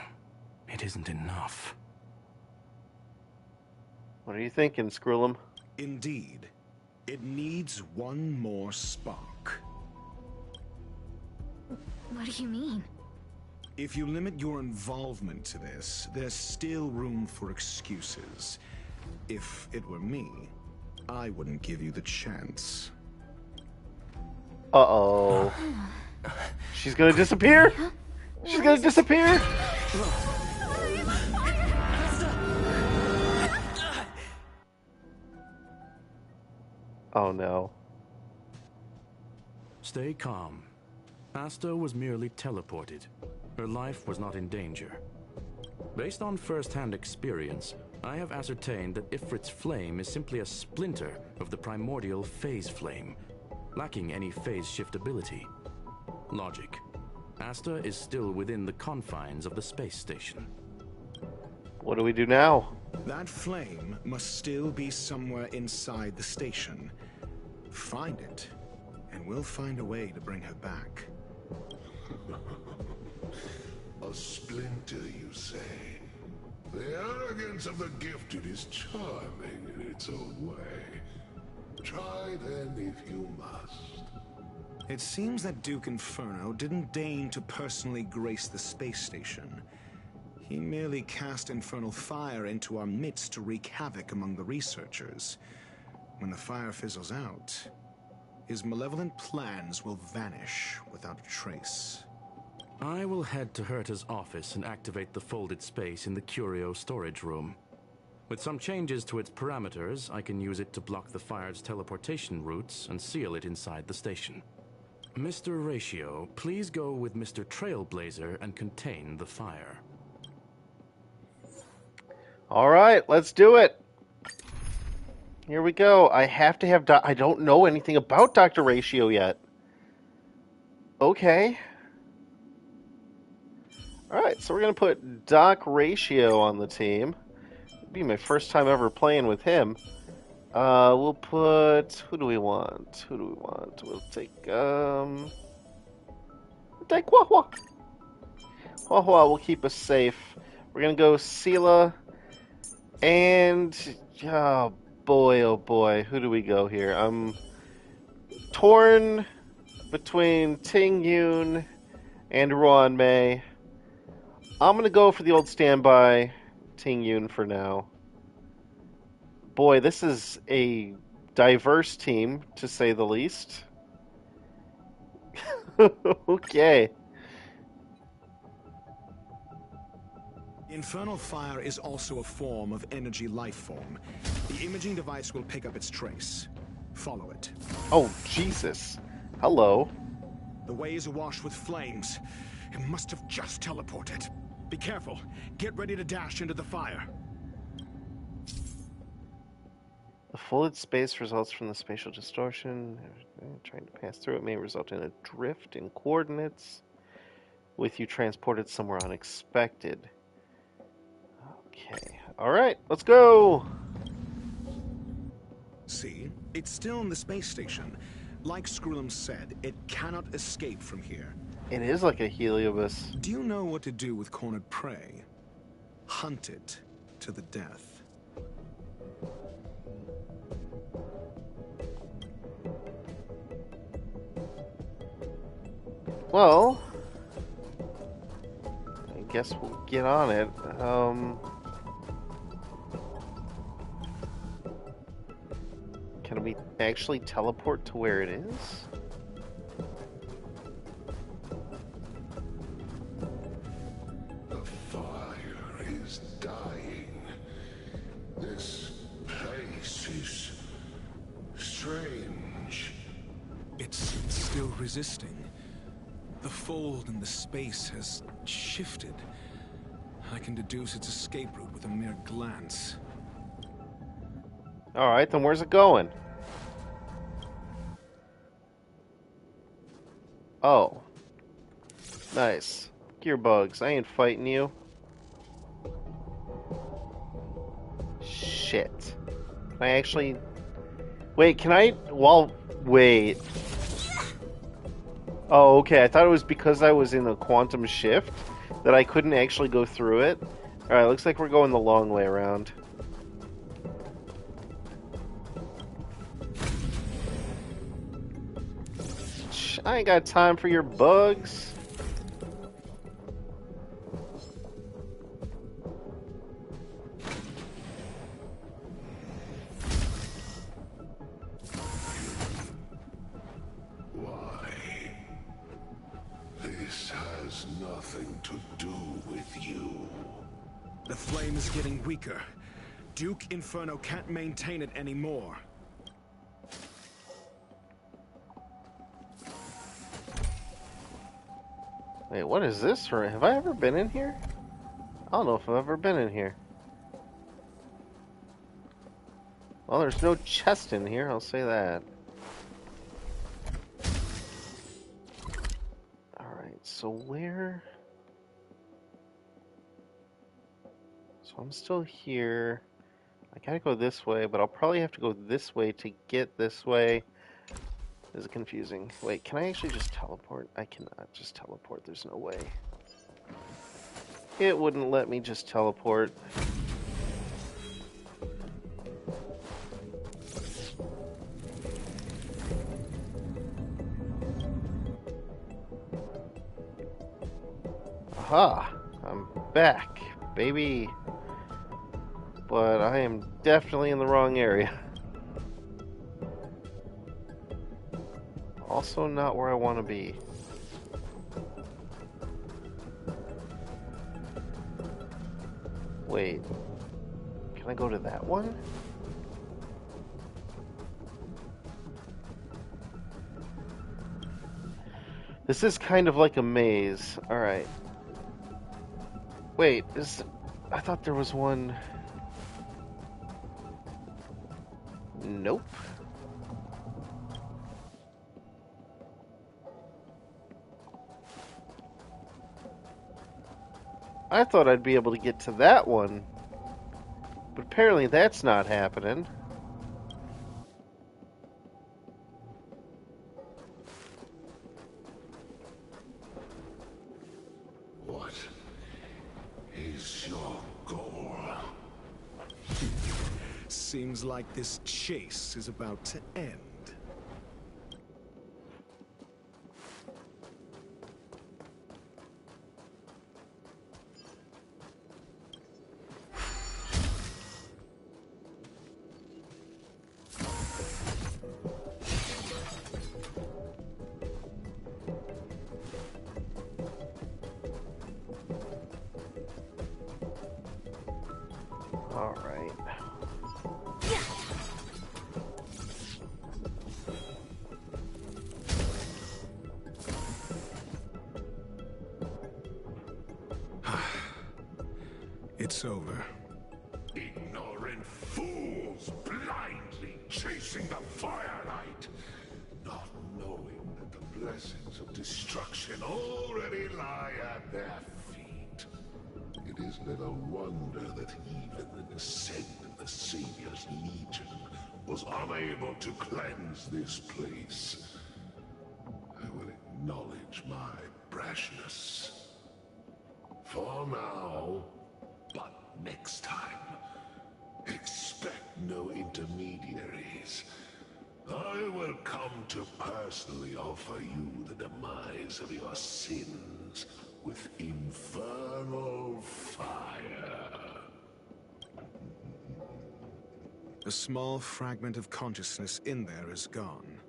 it isn't enough. What are you thinking, Screwllum? Indeed. It needs one more spark. What do you mean? If you limit your involvement to this, there's still room for excuses. If it were me, I wouldn't give you the chance. Uh-oh. She's gonna disappear? She's gonna disappear? Oh no. Stay calm. Asta was merely teleported. Her life was not in danger. Based on first-hand experience, I have ascertained that Ifrit's flame is simply a splinter of the primordial phase flame, lacking any phase shift ability. Logic. Asta is still within the confines of the space station. What do we do now? That flame must still be somewhere inside the station. Find it, and we'll find a way to bring her back. A splinter, you say? The arrogance of the gifted is charming in its own way. Try then if you must. It seems that Duke Inferno didn't deign to personally grace the space station. He merely cast infernal fire into our midst to wreak havoc among the researchers. When the fire fizzles out, his malevolent plans will vanish without a trace. I will head to Herta's office and activate the folded space in the curio storage room. With some changes to its parameters, I can use it to block the fire's teleportation routes and seal it inside the station. Mr. Ratio, please go with Mr. Trailblazer and contain the fire. All right, let's do it. Here we go. I have to have... I don't know anything about Dr. Ratio yet. Okay. Alright, so we're going to put Doc Ratio on the team. It'll be my first time ever playing with him. We'll put... Who do we want? We'll take, take Wah-Wah. Wah-Wah will keep us safe. We're going to go Sela. And... Oh boy. Who do we go here? I'm torn between Ting Yun and Ruan Mei. I'm going to go for the old standby Ting Yun for now. Boy, this is a diverse team, to say the least. Okay. Infernal fire is also a form of energy life form. The imaging device will pick up its trace. Follow it. Oh, Jesus. Hello. The way is awash with flames. It must have just teleported. Be careful. Get ready to dash into the fire. The fluid space results from the spatial distortion. Trying to pass through it may result in a drift in coordinates, with you transported somewhere unexpected. Okay. Alright, let's go! See? It's still in the space station. Like Screwllum said, it cannot escape from here. It is like a heliobus. Do you know what to do with cornered prey? Hunt it to the death. Well, I guess we'll get on it. Can we actually teleport to where it is? The fire is dying. This place is strange. It's still resisting. The fold in the space has shifted. I can deduce its escape route with a mere glance. Alright, then where's it going? Oh. Nice. Gearbugs, I ain't fighting you. Shit. Can I actually... Wait, can I... Wait. Oh, okay. I thought it was because I was in a quantum shift that I couldn't actually go through it. Alright, looks like we're going the long way around. I ain't got time for your bugs. Why? This has nothing to do with you. The flame is getting weaker. Duke Inferno can't maintain it anymore. Wait, what is this for? Have I ever been in here? I don't know if I've ever been in here. Well, there's no chest in here, I'll say that. Alright, so where... So I'm still here. I gotta go this way, but I'll probably have to go this way to get this way. This is confusing. Wait, can I actually just teleport? I cannot just teleport. There's no way. It wouldn't let me just teleport. Aha! I'm back, baby. But I am definitely in the wrong area. Also not where I want to be. Wait. Can I go to that one? This is kind of like a maze. Alright. Wait, I thought there was one... Nope. I thought I'd be able to get to that one, but apparently that's not happening. What is your goal? Seems like this chase is about to end. All right. It's over. Ignorant fools blindly chasing the firelight, not knowing that the blessings of destruction already lie at their feet. It is little wonder that even the descent of the Savior's Legion was unable to cleanse this place. I will acknowledge my brashness. For now, but next time, expect no intermediaries. I will come to personally offer you the demise of your sins with infernal fire. A small fragment of consciousness in there is gone.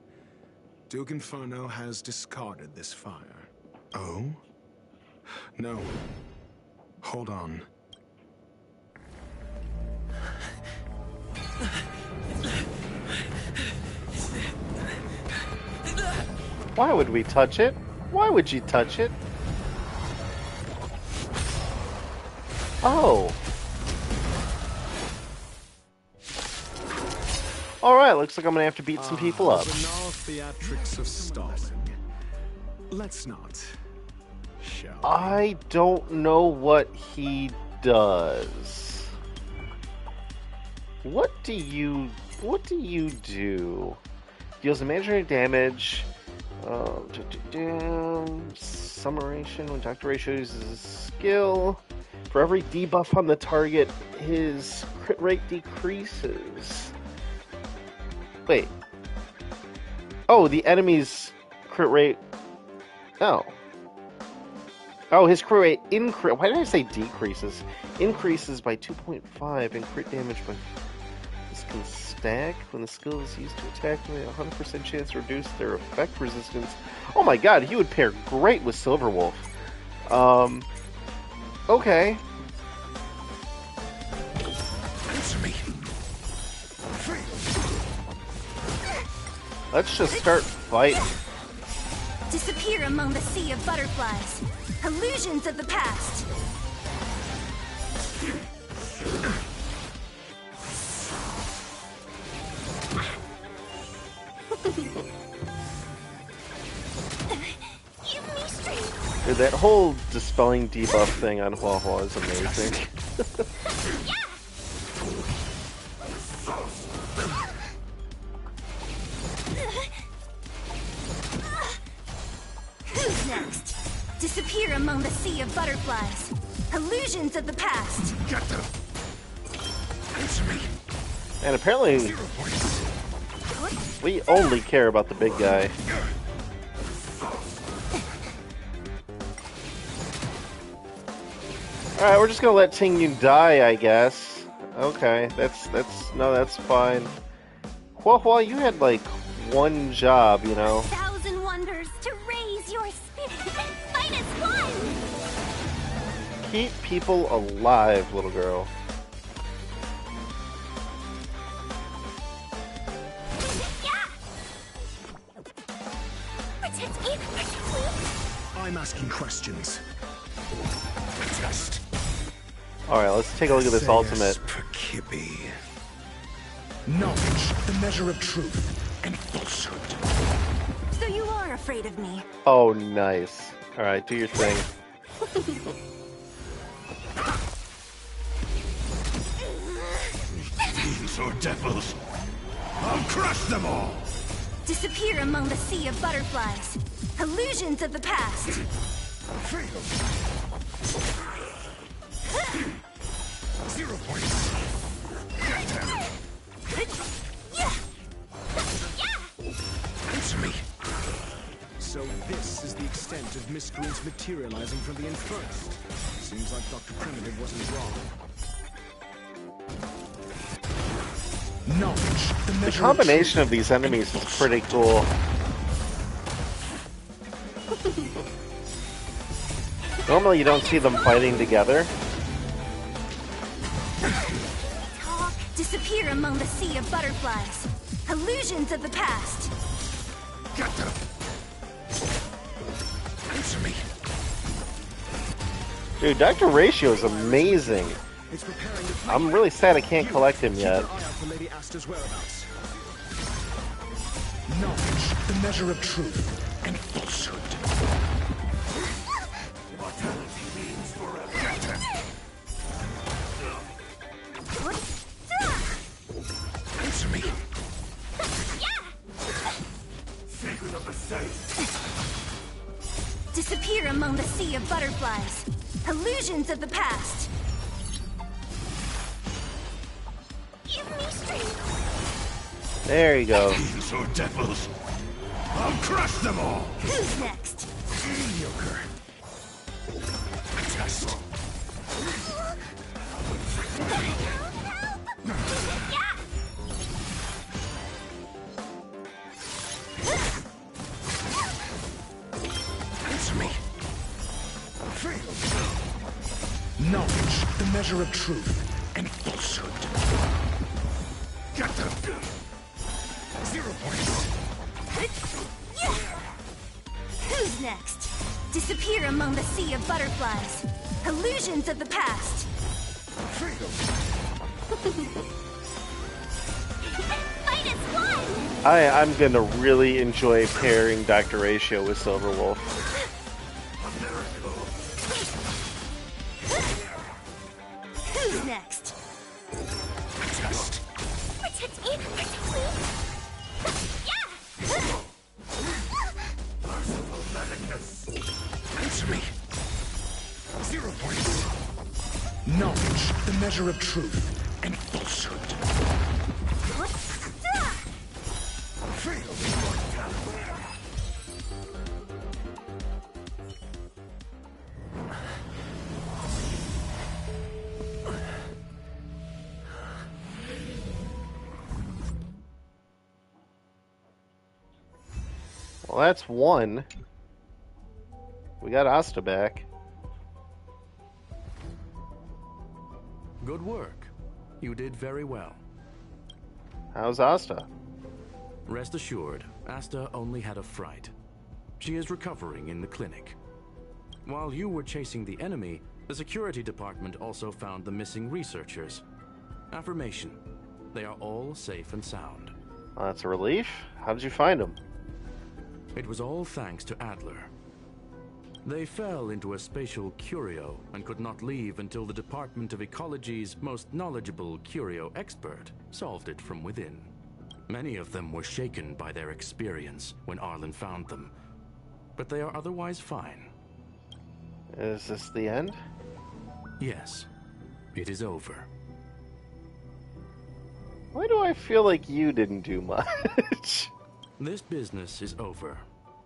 Duke Inferno has discarded this fire. Oh? No. Hold on. Why would we touch it? Why would you touch it? Oh. Alright, looks like I'm gonna have to beat some people up. The banal theatrics of stalling. Let's not. Shall we? I don't know what he does. What do you do? Deals imaginary damage. Summaration. When Dr. Ray uses his skill, for every debuff on the target, his crit rate decreases. Wait. Oh, the enemy's crit rate. Oh. Oh, his crit rate increase. Why did I say decreases? Increases by 2.5 and crit damage by. This can stack when the skill is used to attack. A 100% chance to reduce their effect resistance. Oh my god, he would pair great with Silverwolf. Okay. Let's just start fighting. Disappear among the sea of butterflies. Illusions of the past. Give me strength. Dude, that whole dispelling debuff thing on Hua Hua is amazing. Who's next? Disappear among the sea of butterflies. Illusions of the past. Get them! Answer me! And apparently, we only care about the big guy. Alright, we're just gonna let Ting Yun die, I guess. Okay, that's fine. Hua Hua, you had like one job, you know. 1,000 wonders to raise your spirit and fight as one! Keep people alive, little girl. Protect me! Protect me! I'm asking questions. Just Alright, let's take a look at this ultimate. Knowledge, the measure of truth and falsehood. So you are afraid of me? Oh, nice. All right, do your thing. Demons or devils, I'll crush them all! Disappear among the sea of butterflies. Illusions of the past. Freedom. 0 points. Answer me. So this is the extent of miscreants materializing from the Infernus. Seems like Dr. Primitive wasn't wrong. Knowledge, the The measure combination of these enemies is pretty cool. Normally you don't see them fighting together. Talk. Disappear among the sea of butterflies. Illusions of the past. Got them. Answer me. Dude, Dr. Ratio is amazing. It's preparing to I'm really sad I can't collect him keep yet. your eye out for Lady Asta's whereabouts. Knowledge, the measure of truth and falsehood. Mortality means forever. Answer me. Secret of the safe. Disappear among the sea of butterflies. Illusions of the past. Give me strength. There you go. Demons or devils, I'll crush them all! Who's next? Mediocre. Test. Answer me. Freedom. Knowledge, the measure of truth and falsehood. Got them. 0 points. Who's next? Disappear among the sea of butterflies. Illusions of the past. Freedom. Fight is won! I'm gonna really enjoy pairing Dr. Ratio with Silverwolf. Who's next? Test. Protect me! Protect me! Answer me. 0 points. Knowledge, the measure of truth and falsehood. Freedom. Well, that's one. We got Asta back. Good work. You did very well. How's Asta? Rest assured, Asta only had a fright. She is recovering in the clinic. While you were chasing the enemy, the security department also found the missing researchers. Affirmation. They are all safe and sound. Well, that's a relief. How did you find them? It was all thanks to Adler. They fell into a spatial curio and could not leave until the Department of Ecology's most knowledgeable curio expert solved it from within. Many of them were shaken by their experience when Arlen found them, but they are otherwise fine. Is this the end? Yes, it is over. Why do I feel like you didn't do much? This business is over,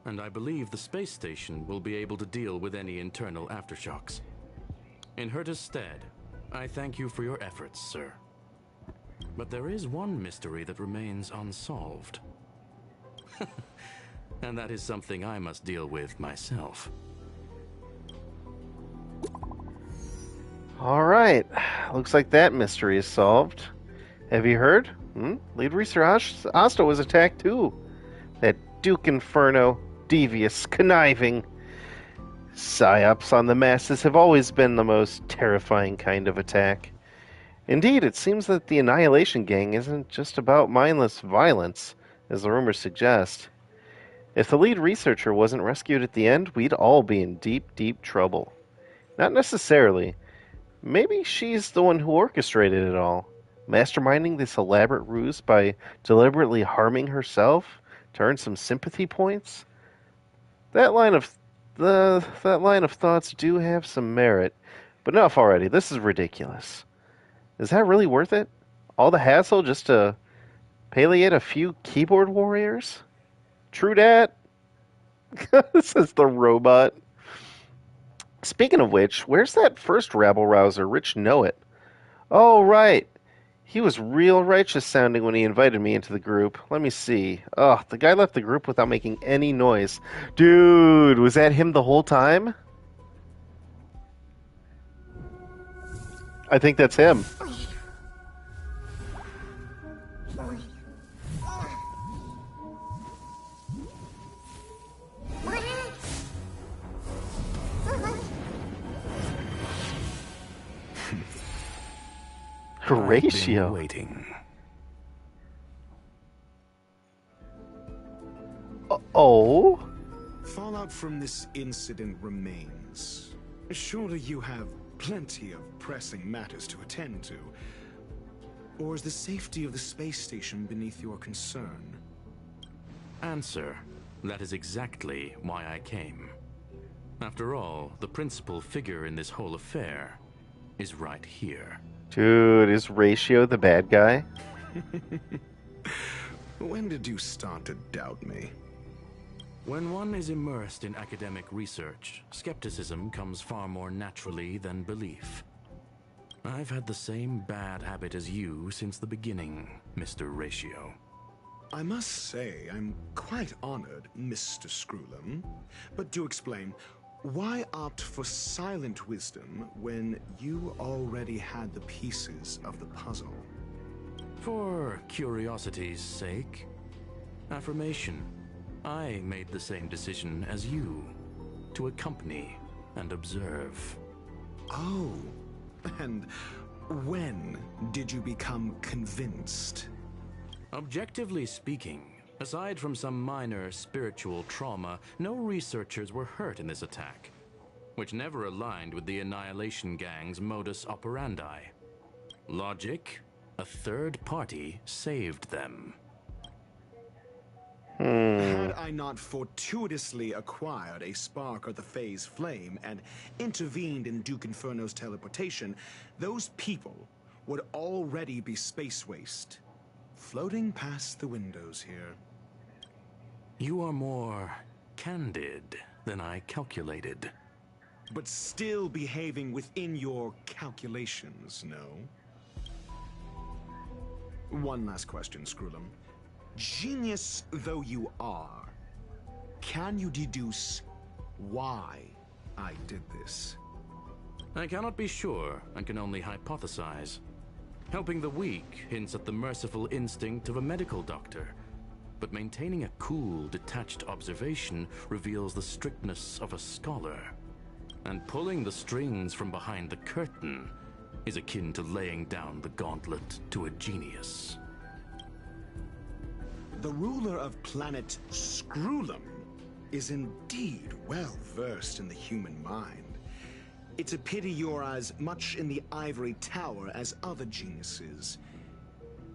and I believe the space station will be able to deal with any internal aftershocks. In Herta's stead, I thank you for your efforts, sir. But there is one mystery that remains unsolved. And that is something I must deal with myself. Alright, looks like that mystery is solved. Have you heard? Lead researcher Asta was attacked too. That Duke Inferno, devious, conniving. Psyops on the masses have always been the most terrifying kind of attack. Indeed, it seems that the Annihilation Gang isn't just about mindless violence, as the rumors suggest. If the lead researcher wasn't rescued at the end, we'd all be in deep, deep trouble. Not necessarily. Maybe she's the one who orchestrated it all, masterminding this elaborate ruse by deliberately harming herself to earn some sympathy points. That line of that line of thoughts do have some merit, but enough already. This is ridiculous. Is that really worth it? All the hassle just to palliate a few keyboard warriors? True dat. Says the robot. Speaking of which, where's that first rabble-rouser, Rich Know It? Oh, right. He was real righteous sounding when he invited me into the group. Let me see. Ugh, the guy left the group without making any noise. Dude, was that him the whole time? I think that's him. Horatio. Waiting. Oh? Fallout from this incident remains. Surely you have plenty of pressing matters to attend to. Or is the safety of the space station beneath your concern? Answer. That is exactly why I came. After all, the principal figure in this whole affair is right here. Dude, is Ratio the bad guy? When did you start to doubt me? When one is immersed in academic research, skepticism comes far more naturally than belief. I've had the same bad habit as you since the beginning, Mr. Ratio. I must say, I'm quite honored, Mr. Screwllum. But do explain, why opt for silent wisdom when you already had the pieces of the puzzle? For curiosity's sake. Affirmation. I made the same decision as you, to accompany and observe. Oh, and when did you become convinced? Objectively speaking, aside from some minor spiritual trauma, no researchers were hurt in this attack, which never aligned with the Annihilation Gang's modus operandi. Logic, a third party saved them. Had I not fortuitously acquired a spark of the phase flame and intervened in Duke Inferno's teleportation, those people would already be space waste, floating past the windows here. You are more candid than I calculated. But still behaving within your calculations, no? One last question, Screwllum. Genius though you are, can you deduce why I did this? I cannot be sure and can only hypothesize. Helping the weak hints at the merciful instinct of a medical doctor, but maintaining a cool, detached observation reveals the strictness of a scholar. And pulling the strings from behind the curtain is akin to laying down the gauntlet to a genius. The ruler of planet Screwllum is indeed well versed in the human mind. It's a pity you're as much in the ivory tower as other geniuses.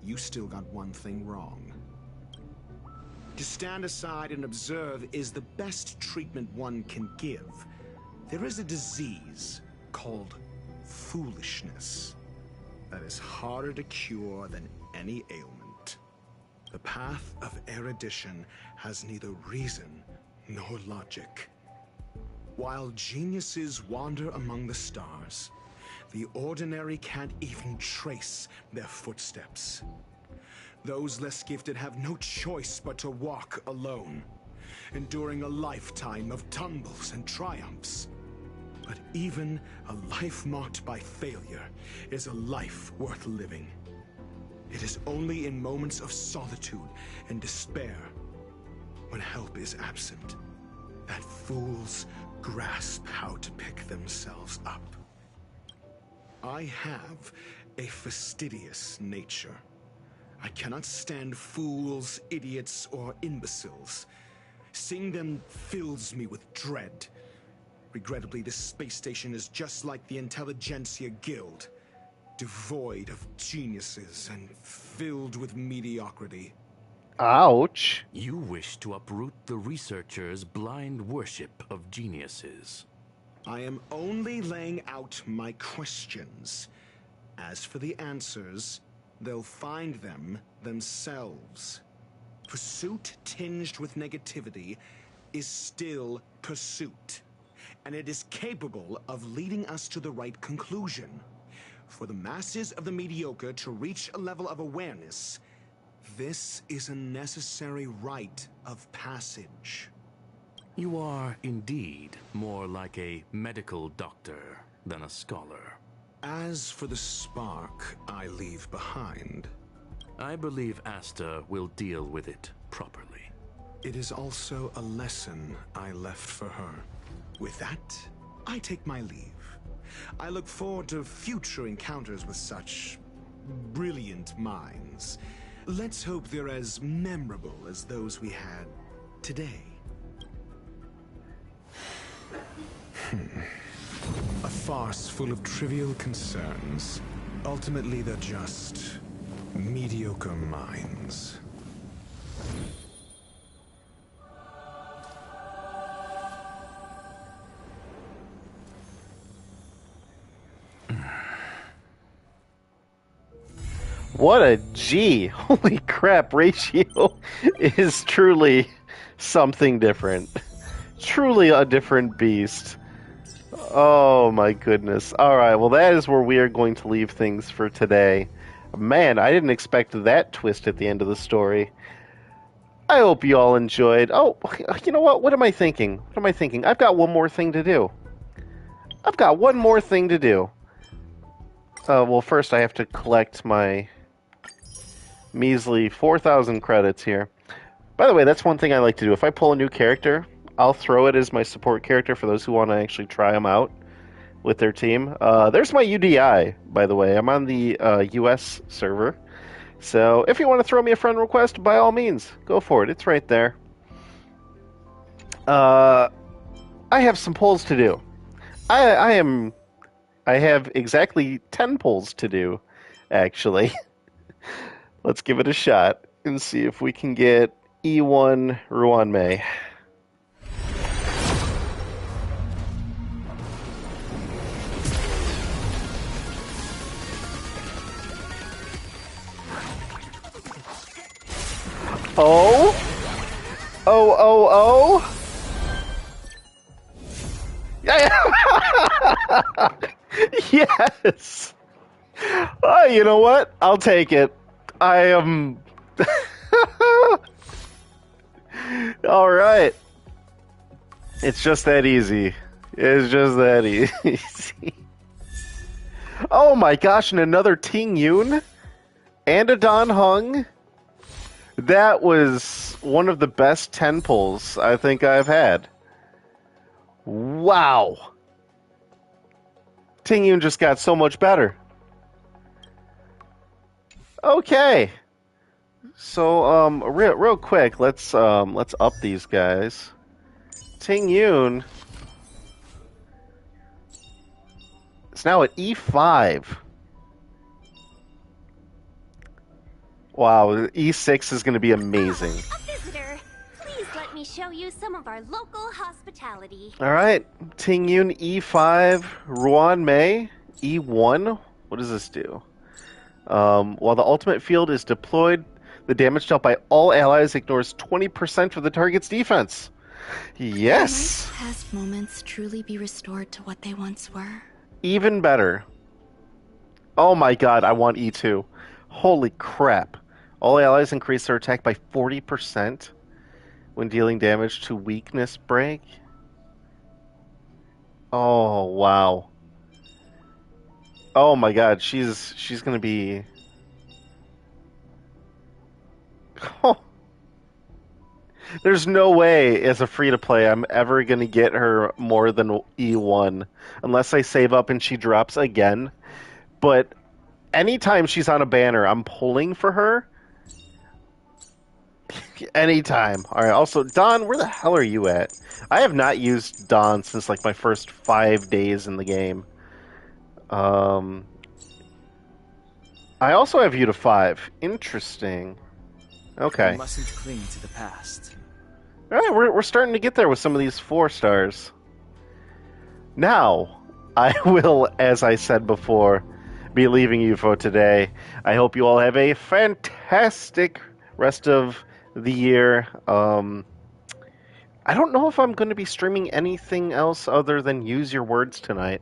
You still got one thing wrong. To stand aside and observe is the best treatment one can give. There is a disease called foolishness that is harder to cure than any ailment. The path of erudition has neither reason nor logic. While geniuses wander among the stars, the ordinary can't even trace their footsteps. Those less gifted have no choice but to walk alone, enduring a lifetime of tumbles and triumphs. But even a life marked by failure is a life worth living. It is only in moments of solitude and despair, when help is absent, that fools grasp how to pick themselves up. I have a fastidious nature. I cannot stand fools, idiots, or imbeciles. Seeing them fills me with dread. Regrettably, this space station is just like the Intelligentsia Guild, devoid of geniuses and filled with mediocrity. Ouch. You wish to uproot the researchers' blind worship of geniuses. I am only laying out my questions. As for the answers, they'll find them themselves. Pursuit tinged with negativity is still pursuit, and it is capable of leading us to the right conclusion. For the masses of the mediocre to reach a level of awareness, this is a necessary rite of passage. You are indeed more like a medical doctor than a scholar. As for the spark I leave behind, I believe Asta will deal with it properly. it is also a lesson I left for her. With that, I take my leave. I look forward to future encounters with such brilliant minds. Let's hope they're as memorable as those we had today. A farce full of trivial concerns. Ultimately, they're just mediocre minds. What a G! Holy crap, Ratio is truly something different. Truly a different beast. Oh my goodness. Alright, well that is where we are going to leave things for today. Man, I didn't expect that twist at the end of the story. I hope you all enjoyed. Oh, you know what? What am I thinking? What am I thinking? I've got one more thing to do. I've got one more thing to do. Well, first I have to collect my measly 4,000 credits here. By the way, that's one thing I like to do. If I pull a new character, I'll throw it as my support character for those who want to actually try them out with their team. There's my UDI, by the way. I'm on the US server. So if you want to throw me a friend request, by all means, go for it. It's right there. I have some polls to do. I have exactly 10 polls to do, actually. Let's give it a shot and see if we can get E1 Ruan Mei. Oh? Oh. Yes! Oh, you know what? I'll take it. I am... Alright. It's just that easy. It's just that easy. Oh my gosh, and another Ting Yun? And a Don Hung? That was one of the best 10 pulls I think I've had. Wow. Ting Yun just got so much better. Okay. So, real quick, let's up these guys. Ting Yun is now at E5. Wow, E6 is going to be amazing. A visitor. Please let me show you some of our local hospitality. All right, Ting Yun E5, Ruan Mei E1. What does this do? While the ultimate field is deployed, the damage dealt by all allies ignores 20% of the target's defense. Yes! Might past moments truly be restored to what they once were? Even better. Oh my god, I want E2. Holy crap. All allies increase their attack by 40% when dealing damage to weakness break. Oh, wow. Oh my god, she's gonna be... Oh. There's no way, as a free-to-play, I'm ever gonna get her more than E1. Unless I save up and she drops again. But anytime she's on a banner, I'm pulling for her. Anytime. All right. Also, Dawn, where the hell are you at? I have not used Dawn since like my first 5 days in the game. I also have you to 5. Interesting. Okay. We mustn't cling to the past. All right, we're starting to get there with some of these 4 stars. Now, I will, as I said before, be leaving you for today. I hope you all have a fantastic rest of the year. I don't know if I'm going to be streaming anything else other than Use Your Words tonight.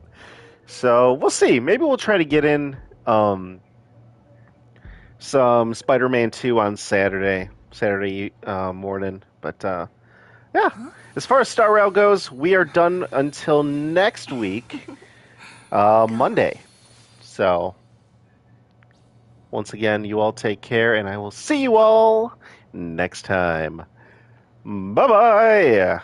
So we'll see. Maybe we'll try to get in some Spider-Man 2 on Saturday morning. But yeah, as far as Star Rail goes, we are done until next week, Monday. So once again, you all take care, and I will see you all next time. Bye-bye!